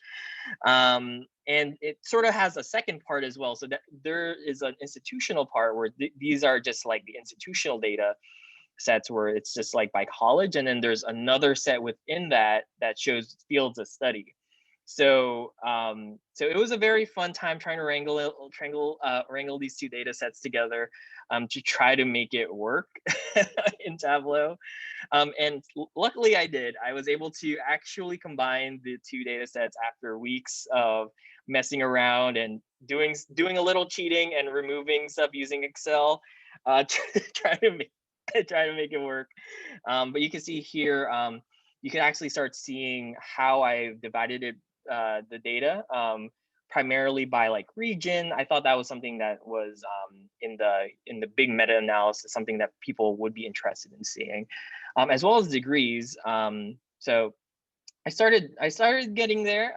And it sort of has a second part as well. So that there is an institutional part where these are just like the institutional data sets, where it's just like by college, and then there's another set within that that shows fields of study. So so it was a very fun time trying to wrangle these two data sets together to try to make it work in Tableau. And luckily I did. I was able to actually combine the two data sets after weeks of messing around and doing a little cheating and removing stuff using Excel to try to make it work. But you can see here, you can actually start seeing how I divided it, the data, primarily by like region. I thought that was something that was in the big meta-analysis, something that people would be interested in seeing, as well as degrees. So I started getting there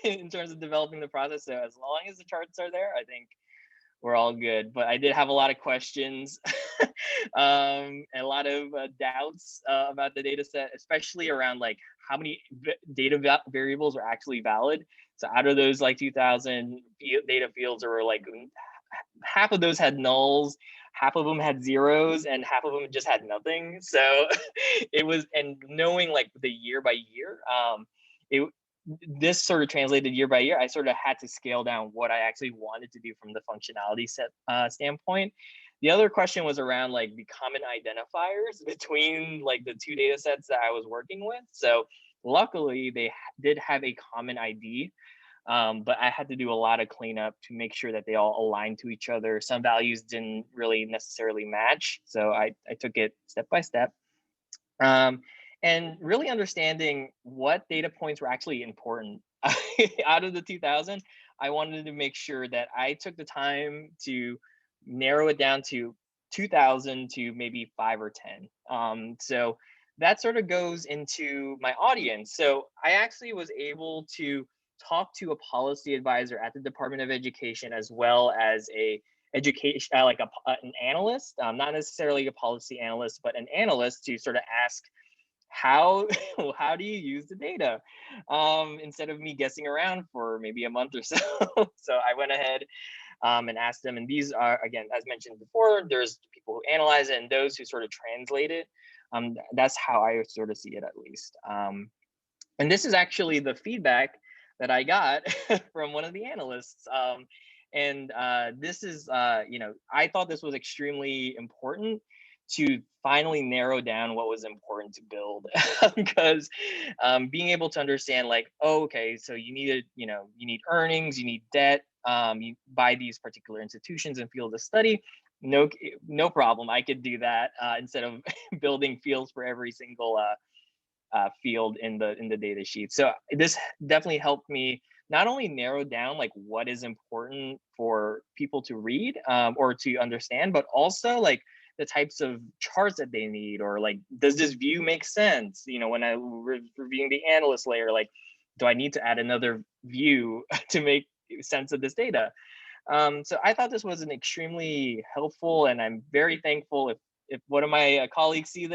in terms of developing the process. So as long as the charts are there, I think we're all good. But I did have a lot of questions and a lot of doubts about the data set, especially around like how many data variables are actually valid. So out of those like 2000 data fields, there were like half of those had nulls, half of them had zeros, and half of them just had nothing. So it was, and knowing like the year by year, this sort of translated year by year, I sort of had to scale down what I actually wanted to do from the functionality set standpoint. The other question was around like the common identifiers between like the two data sets that I was working with. So luckily they did have a common ID, but I had to do a lot of cleanup to make sure that they all aligned to each other. Some values didn't really necessarily match. So I took it step by step. And really understanding what data points were actually important. Out of the 2000, I wanted to make sure that I took the time to narrow it down to 2000 to maybe 5 or 10. So that sort of goes into my audience. So I actually was able to talk to a policy advisor at the Department of Education, as well as a education, an analyst, not necessarily a policy analyst, but an analyst, to sort of ask how do you use the data, instead of me guessing around for maybe a month or so. So I went ahead and asked them, and these are, again, as mentioned before, there's people who analyze it and those who sort of translate it. That's how I sort of see it, at least. And this is actually the feedback that I got from one of the analysts. This is, I thought this was extremely important to finally narrow down what was important to build, because being able to understand like, oh, okay, so you need earnings, you need debt, you buy these particular institutions and fields of study. No problem. I could do that instead of building fields for every single field in the data sheet. So this definitely helped me not only narrow down like what is important for people to read or to understand, but also like the types of charts that they need, or like, does this view make sense? When I reviewing the analyst layer, like, do I need to add another view to make sense of this data? So I thought this was an extremely helpful, and I'm very thankful if one of my colleagues sees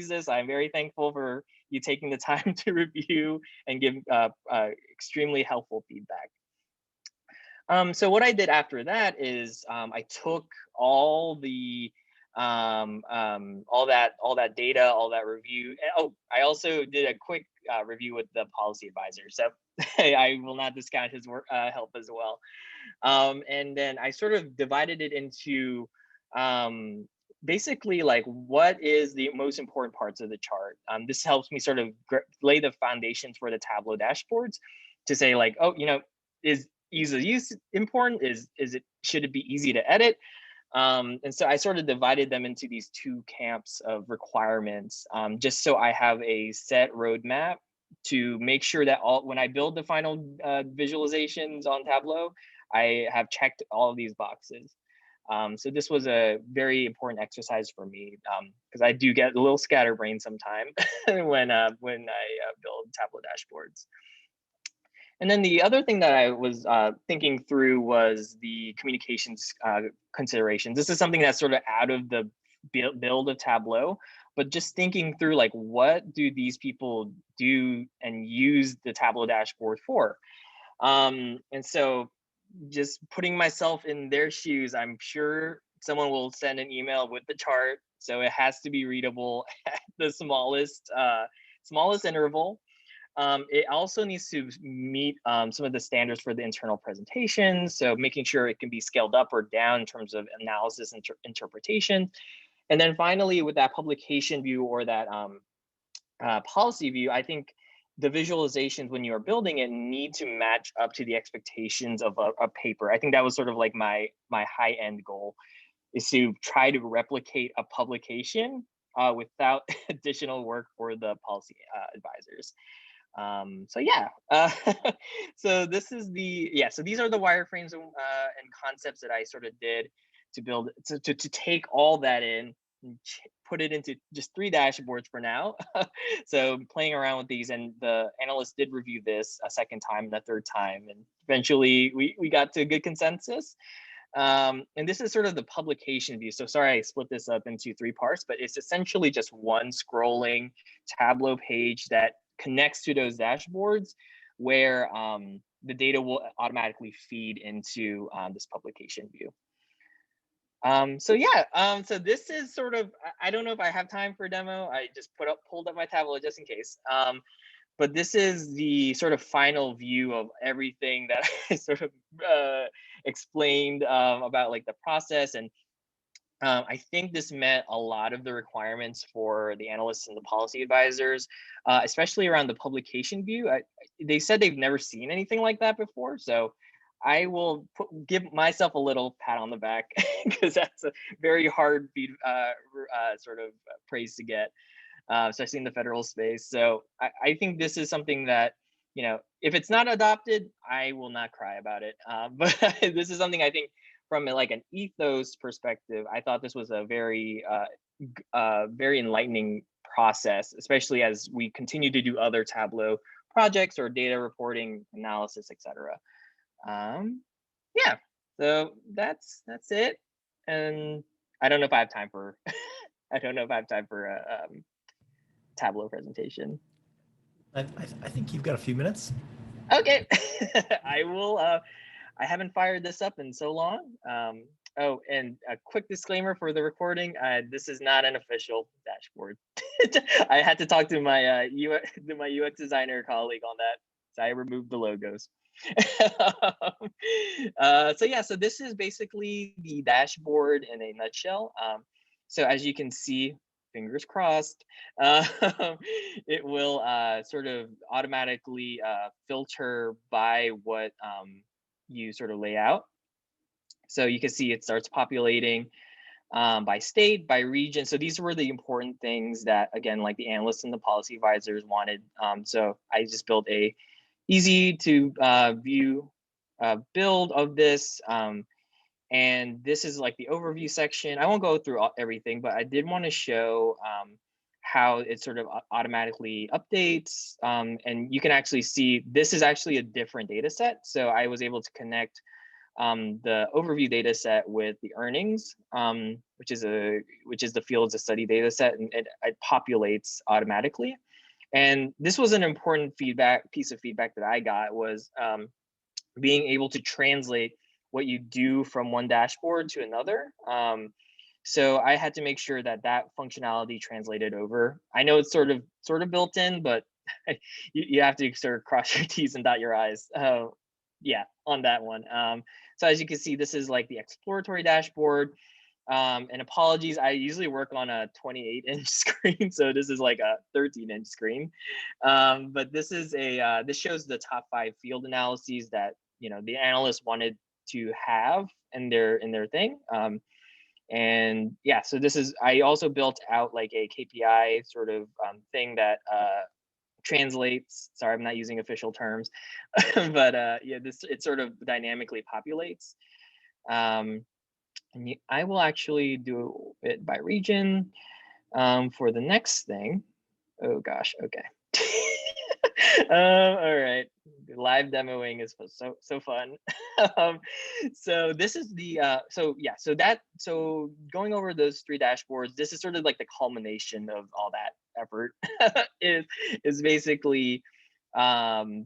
this, I'm very thankful for you taking the time to review and give extremely helpful feedback. So what I did after that is I took all the all that data, all that review. Oh, I also did a quick review with the policy advisor, so I will not discount his work help as well. And then I sort of divided it into basically like, what is the most important parts of the chart. This helps me sort of lay the foundations for the Tableau dashboards, to say like, oh, is ease of use important? Should it be easy to edit? And so I sort of divided them into these two camps of requirements, just so I have a set roadmap to make sure that when I build the final visualizations on Tableau, I have checked all of these boxes. So this was a very important exercise for me, because I do get a little scatterbrained sometimes when I build Tableau dashboards. And then the other thing that I was thinking through was the communications considerations. This is something that's sort of out of the build of Tableau, but just thinking through like, what do these people do and use the Tableau dashboard for? And so just putting myself in their shoes, I'm sure someone will send an email with the chart. So it has to be readable at the smallest interval. It also needs to meet some of the standards for the internal presentation. So making sure it can be scaled up or down in terms of analysis and interpretation. And then finally, with that publication view or that policy view, I think the visualizations when you are building it need to match up to the expectations of a paper. I think that was sort of like my high end goal, is to try to replicate a publication without additional work for the policy advisors. So yeah, so this is so these are the wireframes and concepts that I sort of did to build, to take all that in and put it into just 3 dashboards for now. So playing around with these, and the analysts did review this a second time and a third time, and eventually we got to a good consensus. And this is sort of the publication view. So sorry, I split this up into 3 parts, but it's essentially just one scrolling Tableau page that connects to those dashboards where the data will automatically feed into this publication view. So yeah, so this is sort of, I don't know if I have time for a demo. I just pulled up my Tableau just in case. But this is the sort of final view of everything that I sort of explained about like the process. And I think this met a lot of the requirements for the analysts and the policy advisors, especially around the publication view. They said they've never seen anything like that before. So I will give myself a little pat on the back because that's a very hard sort of praise to get, especially in the federal space. So I think this is something that, you know, if it's not adopted, I will not cry about it. But this is something I think from like an ethos perspective, I thought this was a very, very enlightening process, especially as we continue to do other Tableau projects or data reporting, analysis, etc. Yeah, so that's it. And I don't know if I have time for I don't know if I have time for a Tableau presentation. I think you've got a few minutes. Okay. I will. I haven't fired this up in so long. Oh, and a quick disclaimer for the recording: this is not an official dashboard. I had to talk to my UX designer colleague on that, so I removed the logos. So yeah, so this is basically the dashboard in a nutshell. So as you can see, fingers crossed, it will sort of automatically filter by what you sort of lay out. So you can see it starts populating by state, by region. So these were the important things that, again, like the analysts and the policy advisors wanted. So I just built a easy to view build of this. And this is like the overview section. I won't go through everything, but I did want to show how it sort of automatically updates. And you can actually see this is actually a different data set. So I was able to connect the overview data set with the earnings, which is the fields of study data set, and it populates automatically. And this was an important piece of feedback that I got, was being able to translate what you do from one dashboard to another. So I had to make sure that that functionality translated over. I know it's sort of built in, but you have to sort of cross your T's and dot your I's. Yeah, on that one. So as you can see, this is like the exploratory dashboard. And apologies, I usually work on a 28-inch screen, so this is like a 13-inch screen. But this is this shows the top 5 field analyses that, you know, the analysts wanted to have in their thing. And yeah, so this is, I also built out like a KPI sort of thing that translates, sorry, I'm not using official terms, but yeah, it sort of dynamically populates. And I will actually do it by region for the next thing. Oh gosh, okay. All right, live demoing is so fun. So this is the so going over those 3 dashboards, this is sort of like the culmination of all that effort. is basically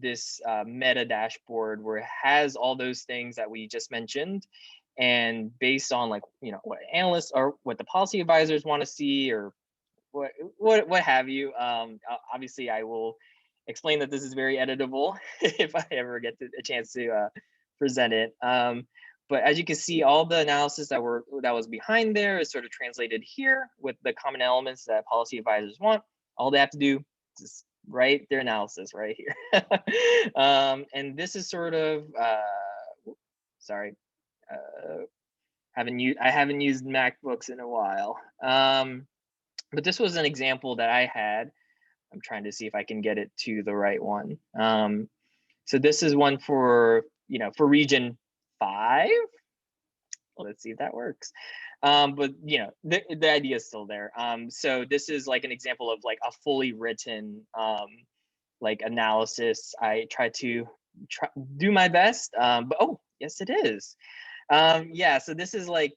this meta dashboard where it has all those things that we just mentioned, and based on like what analysts or what the policy advisors want to see, or what have you. Obviously, I will explain that this is very editable if I ever get a chance to present it. But as you can see, all the analysis that was behind there is sort of translated here with the common elements that policy advisors want. All they have to do is just write their analysis right here. And this is sort of sorry. I haven't used MacBooks in a while. But this was an example that I had. I'm trying to see if I can get it to the right one. So this is one for region 5. Well, let's see if that works. But the idea is still there. So this is like an example of like a fully written like analysis. I try to do my best. But oh, yes, it is. Yeah, so this is like,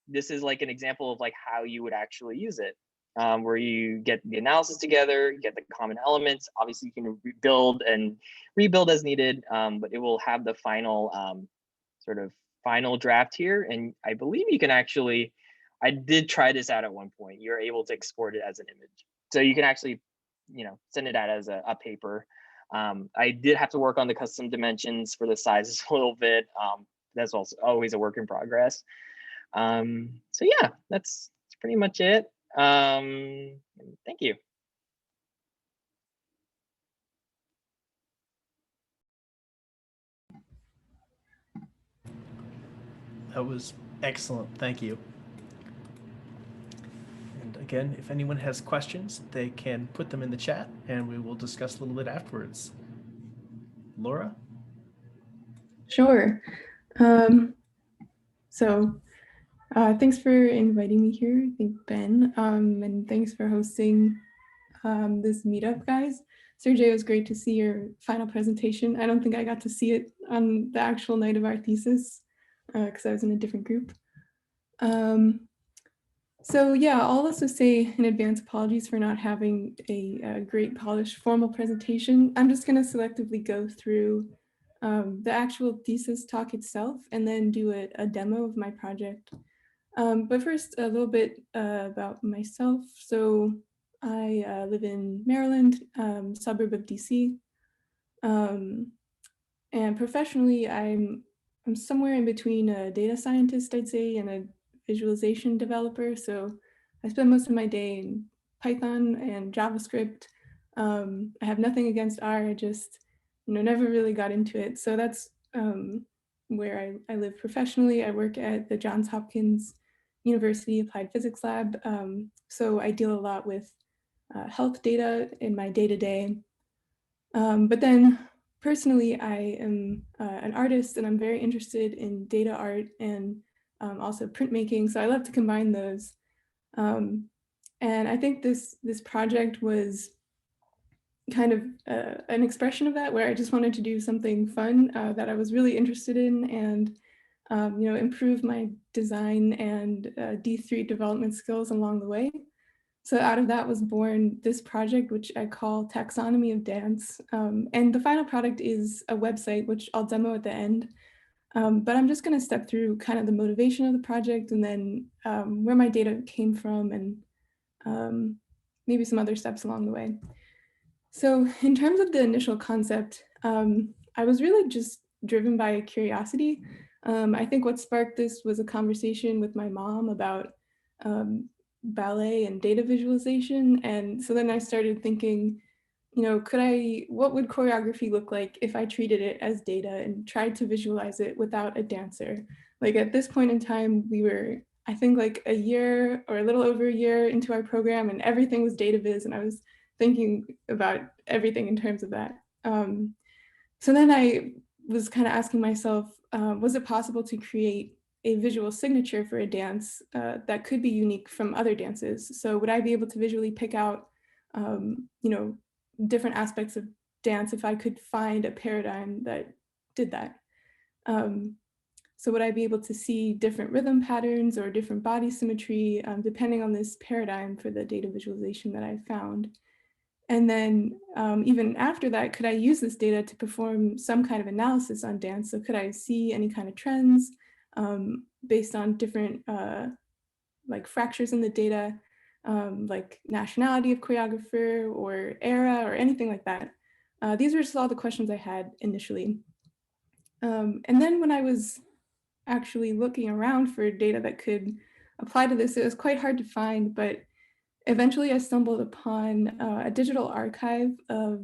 this is like an example of like how you would actually use it. Where you get the analysis together, you get the common elements. Obviously, you can build and rebuild as needed, but it will have the final sort of final draft here. And I believe you can actually, I did try this out at one point. You're able to export it as an image. So you can actually, send it out as a paper. I did have to work on the custom dimensions for the sizes a little bit. That's also always a work in progress. So yeah, that's pretty much it. Thank you. That was excellent. Thank you. And again, if anyone has questions, they can put them in the chat and we will discuss a little bit afterwards. Laura? Sure. Thanks for inviting me here. Thank Ben. And thanks for hosting this meetup, guys. Sergey, it was great to see your final presentation. I don't think I got to see it on the actual night of our thesis because I was in a different group. So yeah, I'll also say in advance apologies for not having a great polished formal presentation. I'm just going to selectively go through the actual thesis talk itself and then do a demo of my project. But first, a little bit about myself. So I live in Maryland, suburb of DC. And professionally, I'm somewhere in between a data scientist, I'd say, and a visualization developer. So I spend most of my day in Python and JavaScript. I have nothing against R, I just never really got into it. So that's where I live professionally. I work at the Johns Hopkins University Applied Physics Lab. So I deal a lot with health data in my day-to-day. But then personally, I am an artist and I'm very interested in data art and also printmaking. So I love to combine those. And I think this project was kind of an expression of that, where I just wanted to do something fun that I was really interested in and improve my design and D3 development skills along the way. So out of that was born this project, which I call Taxonomy of Dance. And the final product is a website, which I'll demo at the end. But I'm just going to step through kind of the motivation of the project and then where my data came from and maybe some other steps along the way. So in terms of the initial concept, I was really just driven by curiosity. I think what sparked this was a conversation with my mom about ballet and data visualization. And so then I started thinking, what would choreography look like if I treated it as data and tried to visualize it without a dancer? Like at this point in time, we were, I think like a year or a little over a year into our program and everything was data viz. And I was thinking about everything in terms of that. So then I was kind of asking myself, was it possible to create a visual signature for a dance that could be unique from other dances? So would I be able to visually pick out, different aspects of dance if I could find a paradigm that did that. So would I be able to see different rhythm patterns or different body symmetry depending on this paradigm for the data visualization that I found? And then even after that, could I use this data to perform some kind of analysis on dance? So could I see any kind of trends based on different like fractures in the data, like nationality of choreographer or era or anything like that? These were just all the questions I had initially. And then when I was actually looking around for data that could apply to this, it was quite hard to find, but eventually I stumbled upon a digital archive of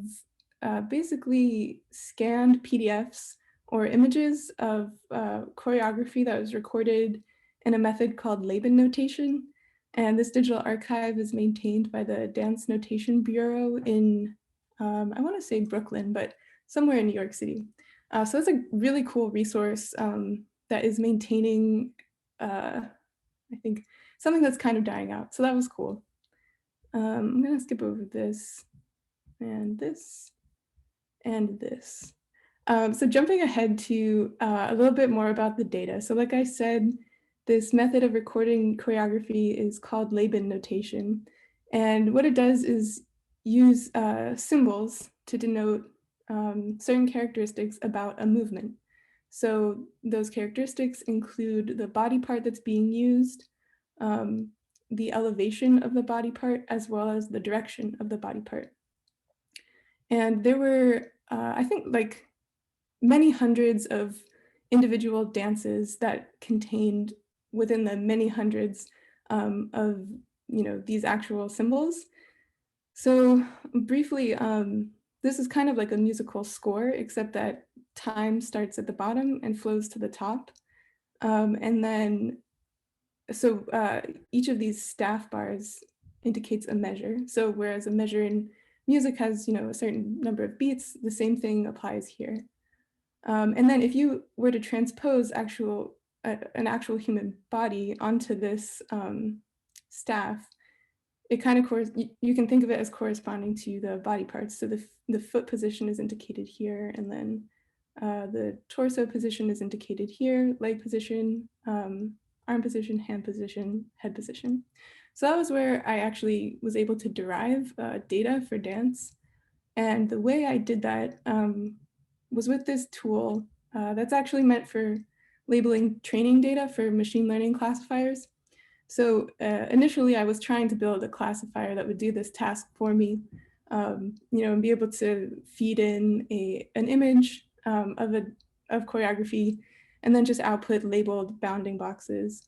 basically scanned PDFs or images of choreography that was recorded in a method called Laban notation. And this digital archive is maintained by the Dance Notation Bureau in, I want to say Brooklyn, but somewhere in New York City. So it's a really cool resource that is maintaining, I think, something that's kind of dying out. So that was cool. I'm going to skip over this and this and this. So jumping ahead to a little bit more about the data. So like I said, this method of recording choreography is called Laban notation. And what it does is use symbols to denote certain characteristics about a movement. So those characteristics include the body part that's being used, the elevation of the body part, as well as the direction of the body part. And there were, I think, like many hundreds of individual dances that contained within the many hundreds of, these actual symbols. So briefly, this is kind of like a musical score, except that time starts at the bottom and flows to the top. And then, so each of these staff bars indicates a measure. So whereas a measure in music has, a certain number of beats, the same thing applies here. And then if you were to transpose an actual human body onto this staff, it kind of, you can think of it as corresponding to the body parts. So the foot position is indicated here, and then the torso position is indicated here, leg position, arm position, hand position, head position. So that was where I actually was able to derive data for dance. And the way I did that was with this tool that's actually meant for labeling training data for machine learning classifiers. So initially I was trying to build a classifier that would do this task for me, and be able to feed in an image of choreography and then just output labeled bounding boxes.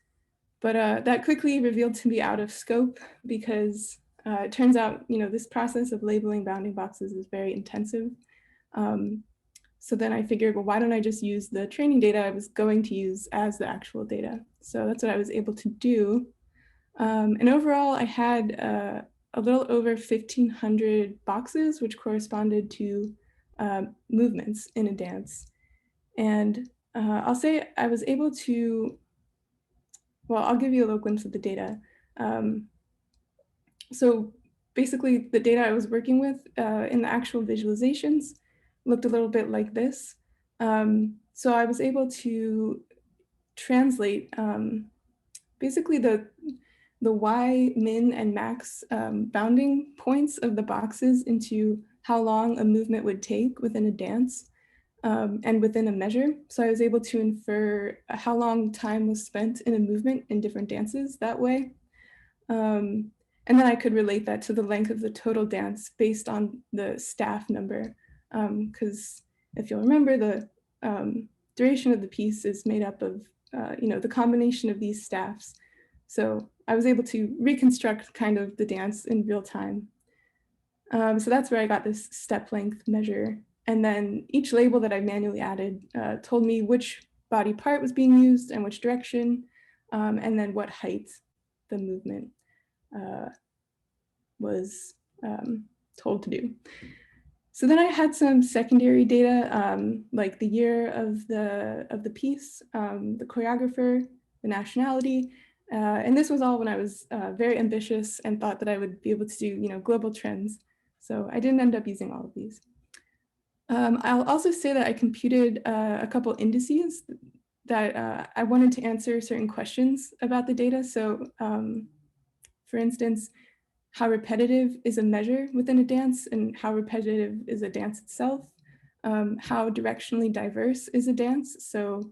But that quickly revealed to be out of scope because it turns out, this process of labeling bounding boxes is very intensive. So then I figured, well, why don't I just use the training data I was going to use as the actual data? So that's what I was able to do. And overall, I had a little over 1,500 boxes, which corresponded to movements in a dance. And I'll say I was able to, well, I'll give you a little glimpse of the data. So basically the data I was working with in the actual visualizations looked a little bit like this. So I was able to translate basically the Y, min, and max bounding points of the boxes into how long a movement would take within a dance and within a measure. So I was able to infer how long time was spent in a movement in different dances that way. And then I could relate that to the length of the total dance based on the staff number. Because if you'll remember, the duration of the piece is made up of the combination of these staffs. So I was able to reconstruct kind of the dance in real time. So that's where I got this step length measure. And then each label that I manually added told me which body part was being used and which direction, and then what height the movement was told to do. So then I had some secondary data, like the year of the piece, the choreographer, the nationality, and this was all when I was very ambitious and thought that I would be able to do, global trends. So I didn't end up using all of these. I'll also say that I computed a couple indices that I wanted to answer certain questions about the data. So for instance, how repetitive is a measure within a dance and how repetitive is a dance itself? How directionally diverse is a dance? So,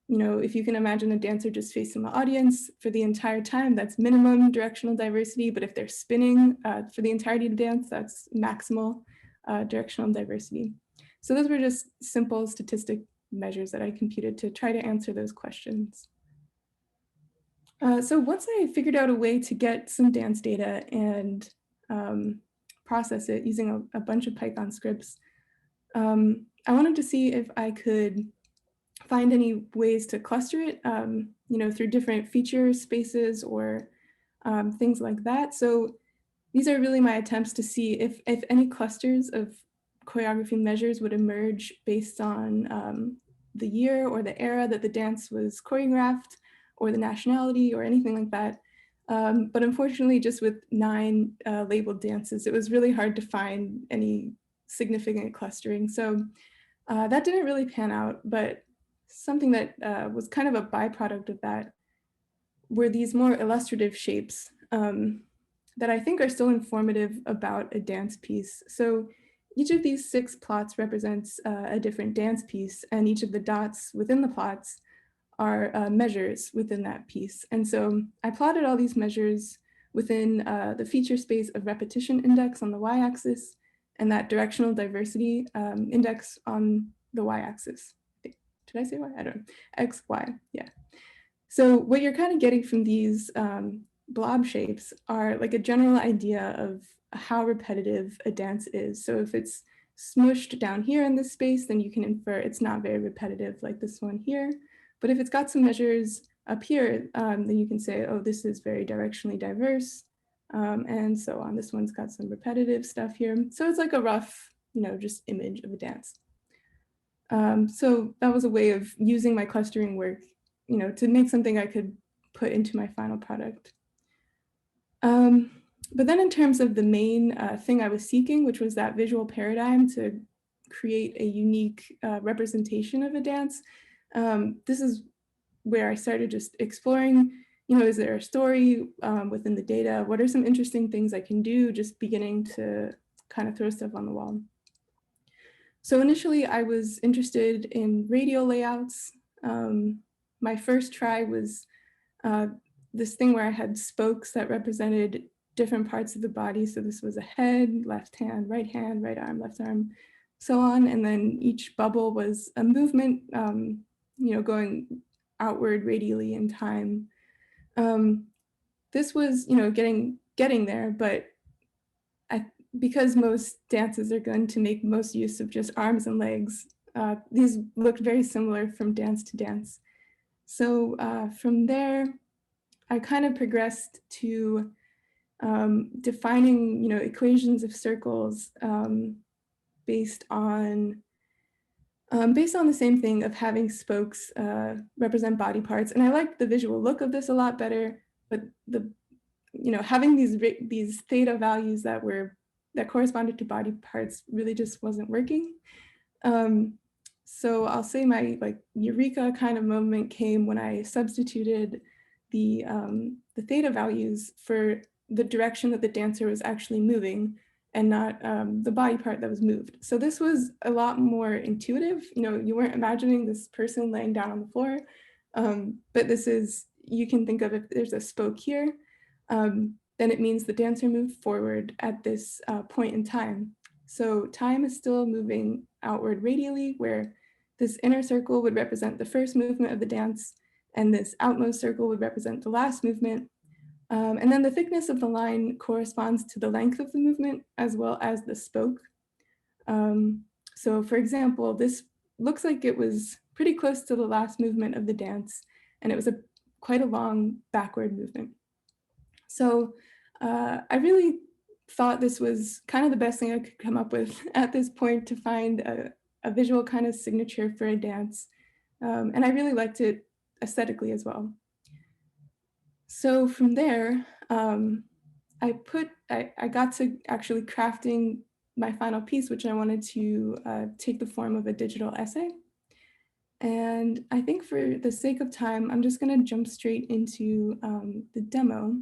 you know, if you can imagine a dancer just facing the audience for the entire time, that's minimum directional diversity. But if they're spinning for the entirety of the dance, that's maximal directional diversity. So those were just simple statistic measures that I computed to try to answer those questions. So once I figured out a way to get some dance data and process it using a bunch of Python scripts, I wanted to see if I could find any ways to cluster it, you know, through different feature spaces or things like that. So these are really my attempts to see if any clusters of choreography measures would emerge based on the year or the era that the dance was choreographed or the nationality or anything like that. But unfortunately, just with 9 labeled dances, it was really hard to find any significant clustering. So that didn't really pan out, but something that was kind of a byproduct of that were these more illustrative shapes that I think are still informative about a dance piece. So each of these 6 plots represents a different dance piece, and each of the dots within the plots are measures within that piece. And so I plotted all these measures within the feature space of repetition index on the y-axis and that directional diversity index on the y-axis. Did I say y? I don't know. X, y, yeah. So what you're kind of getting from these blob shapes are like a general idea of how repetitive a dance is. So if it's smushed down here in this space, then you can infer it's not very repetitive like this one here. But if it's got some measures up here, then you can say, oh, this is very directionally diverse, and so on. This one's got some repetitive stuff here. So it's like a rough, you know, just image of a dance. So that was a way of using my clustering work, you know, to make something I could put into my final product. But then in terms of the main thing I was seeking, which was that visual paradigm to create a unique representation of a dance, this is where I started just exploring, you know, is there a story within the data? What are some interesting things I can do? Just beginning to kind of throw stuff on the wall. So initially I was interested in radial layouts. My first try was this thing where I had spokes that represented different parts of the body. So this was a head, left hand, right arm, left arm, so on. And then each bubble was a movement, you know, going outward radially in time. This was, you know, getting there, but because most dances are going to make most use of just arms and legs, these looked very similar from dance to dance. So from there, I kind of progressed to defining, you know, equations of circles based on the same thing of having spokes represent body parts. And I liked the visual look of this a lot better, but you know, having these theta values that corresponded to body parts really just wasn't working. So I'll say my like eureka kind of moment came when I substituted the theta values for the direction that the dancer was actually moving and not the body part that was moved. So this was a lot more intuitive. You know, you weren't imagining this person laying down on the floor, but this is, you can think of if there's a spoke here, then it means the dancer moved forward at this point in time. So time is still moving outward radially, where this inner circle would represent the first movement of the dance, and this outmost circle would represent the last movement. And then the thickness of the line corresponds to the length of the movement as well as the spoke. So for example, this looks like it was pretty close to the last movement of the dance, and it was quite a long backward movement. So I really thought this was kind of the best thing I could come up with at this point to find a visual kind of signature for a dance. And I really liked it aesthetically as well. So from there, I got to actually crafting my final piece, which I wanted to take the form of a digital essay. And I think for the sake of time, I'm just going to jump straight into the demo.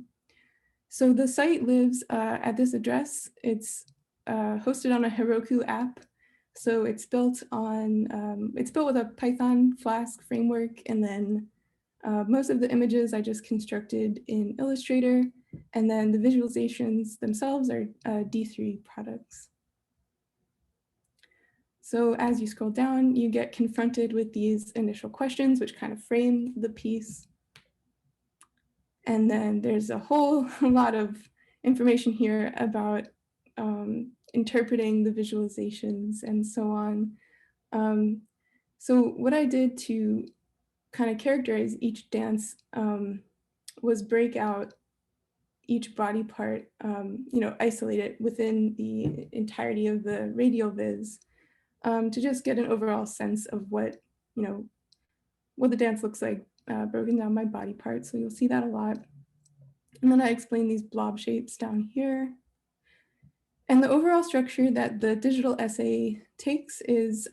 So the site lives at this address. It's hosted on a Heroku app. So it's built on, it's built with a Python Flask framework. And then most of the images I just constructed in Illustrator. And then the visualizations themselves are D3 products. So as you scroll down, you get confronted with these initial questions, which kind of frame the piece. And then there's a whole lot of information here about interpreting the visualizations and so on. So what I did to kind of characterize each dance was break out each body part, isolate it within the entirety of the radial viz. To just get an overall sense of what the dance looks like, broken down by body parts. So you'll see that a lot. And then I explain these blob shapes down here. And the overall structure that the digital essay takes is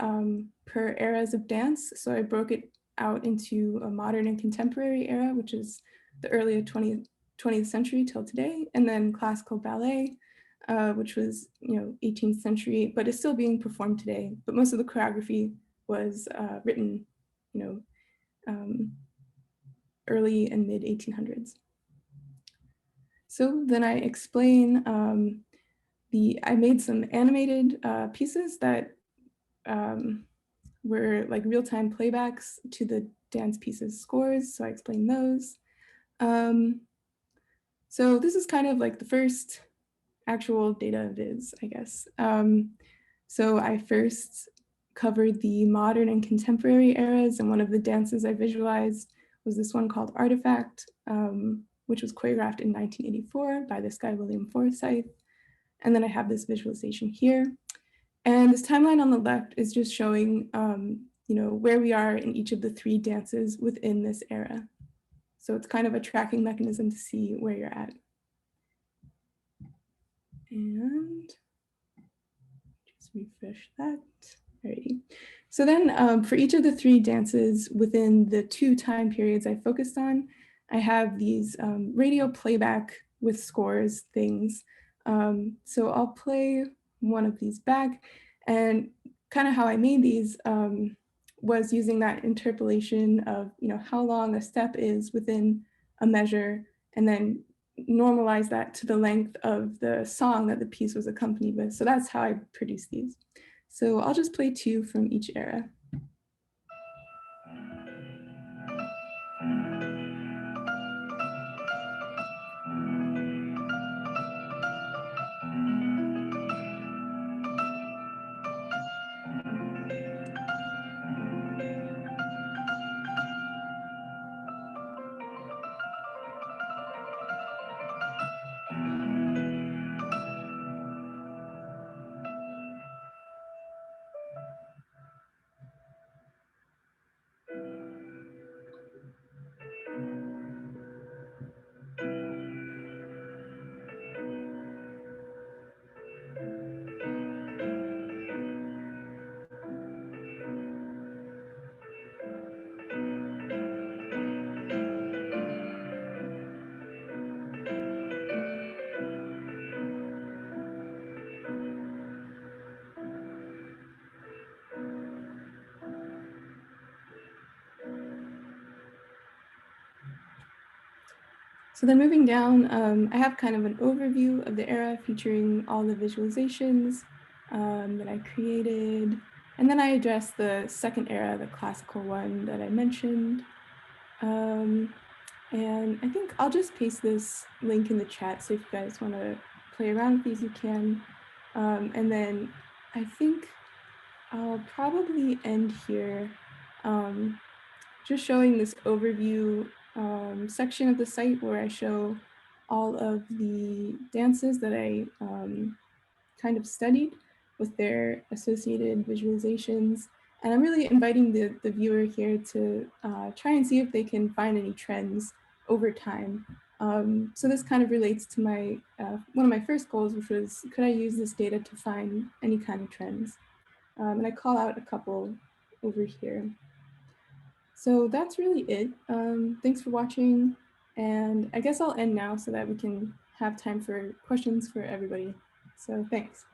per eras of dance. So I broke it out into a modern and contemporary era, which is the early 20th century till today, and then classical ballet, which was 18th century, but is still being performed today. But most of the choreography was written, early and mid 1800s. So then I explain I made some animated pieces that were like real-time playbacks to the dance pieces scores. So I explain those. So this is kind of like the first actual data viz, I guess. So I first covered the modern and contemporary eras, and one of the dances I visualized was this one called Artifact, which was choreographed in 1984 by this guy, William Forsythe. And then I have this visualization here. And this timeline on the left is just showing where we are in each of the 3 dances within this era. So it's kind of a tracking mechanism to see where you're at. And just refresh that. Alrighty. So then for each of the 3 dances within the 2 time periods I focused on, I have these radio playback with scores things. So I'll play one of these back, and kind of how I made these was using that interpolation of how long a step is within a measure, and then normalize that to the length of the song that the piece was accompanied with. So that's how I produce these. So I'll just play 2 from each era. So then moving down, I have kind of an overview of the era featuring all the visualizations that I created. And then I address the second era, the classical one that I mentioned. And I think I'll just paste this link in the chat. So if you guys want to play around with these, you can. And then I think I'll probably end here just showing this overview section of the site where I show all of the dances that I kind of studied with their associated visualizations. And I'm really inviting the viewer here to try and see if they can find any trends over time So this kind of relates to my one of my first goals, which was, could I use this data to find any kind of trends? And I call out a couple over here. So that's really it. Thanks for watching. And I guess I'll end now so that we can have time for questions for everybody. So thanks.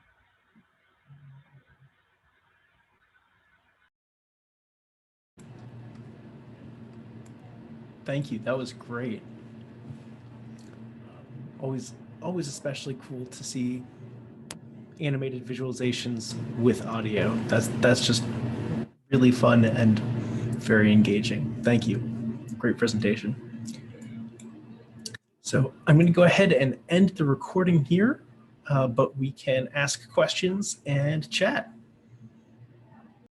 Thank you. That was great. Always especially cool to see animated visualizations with audio. That's just really fun and very engaging. Thank you. Great presentation. So I'm going to go ahead and end the recording here, but we can ask questions and chat.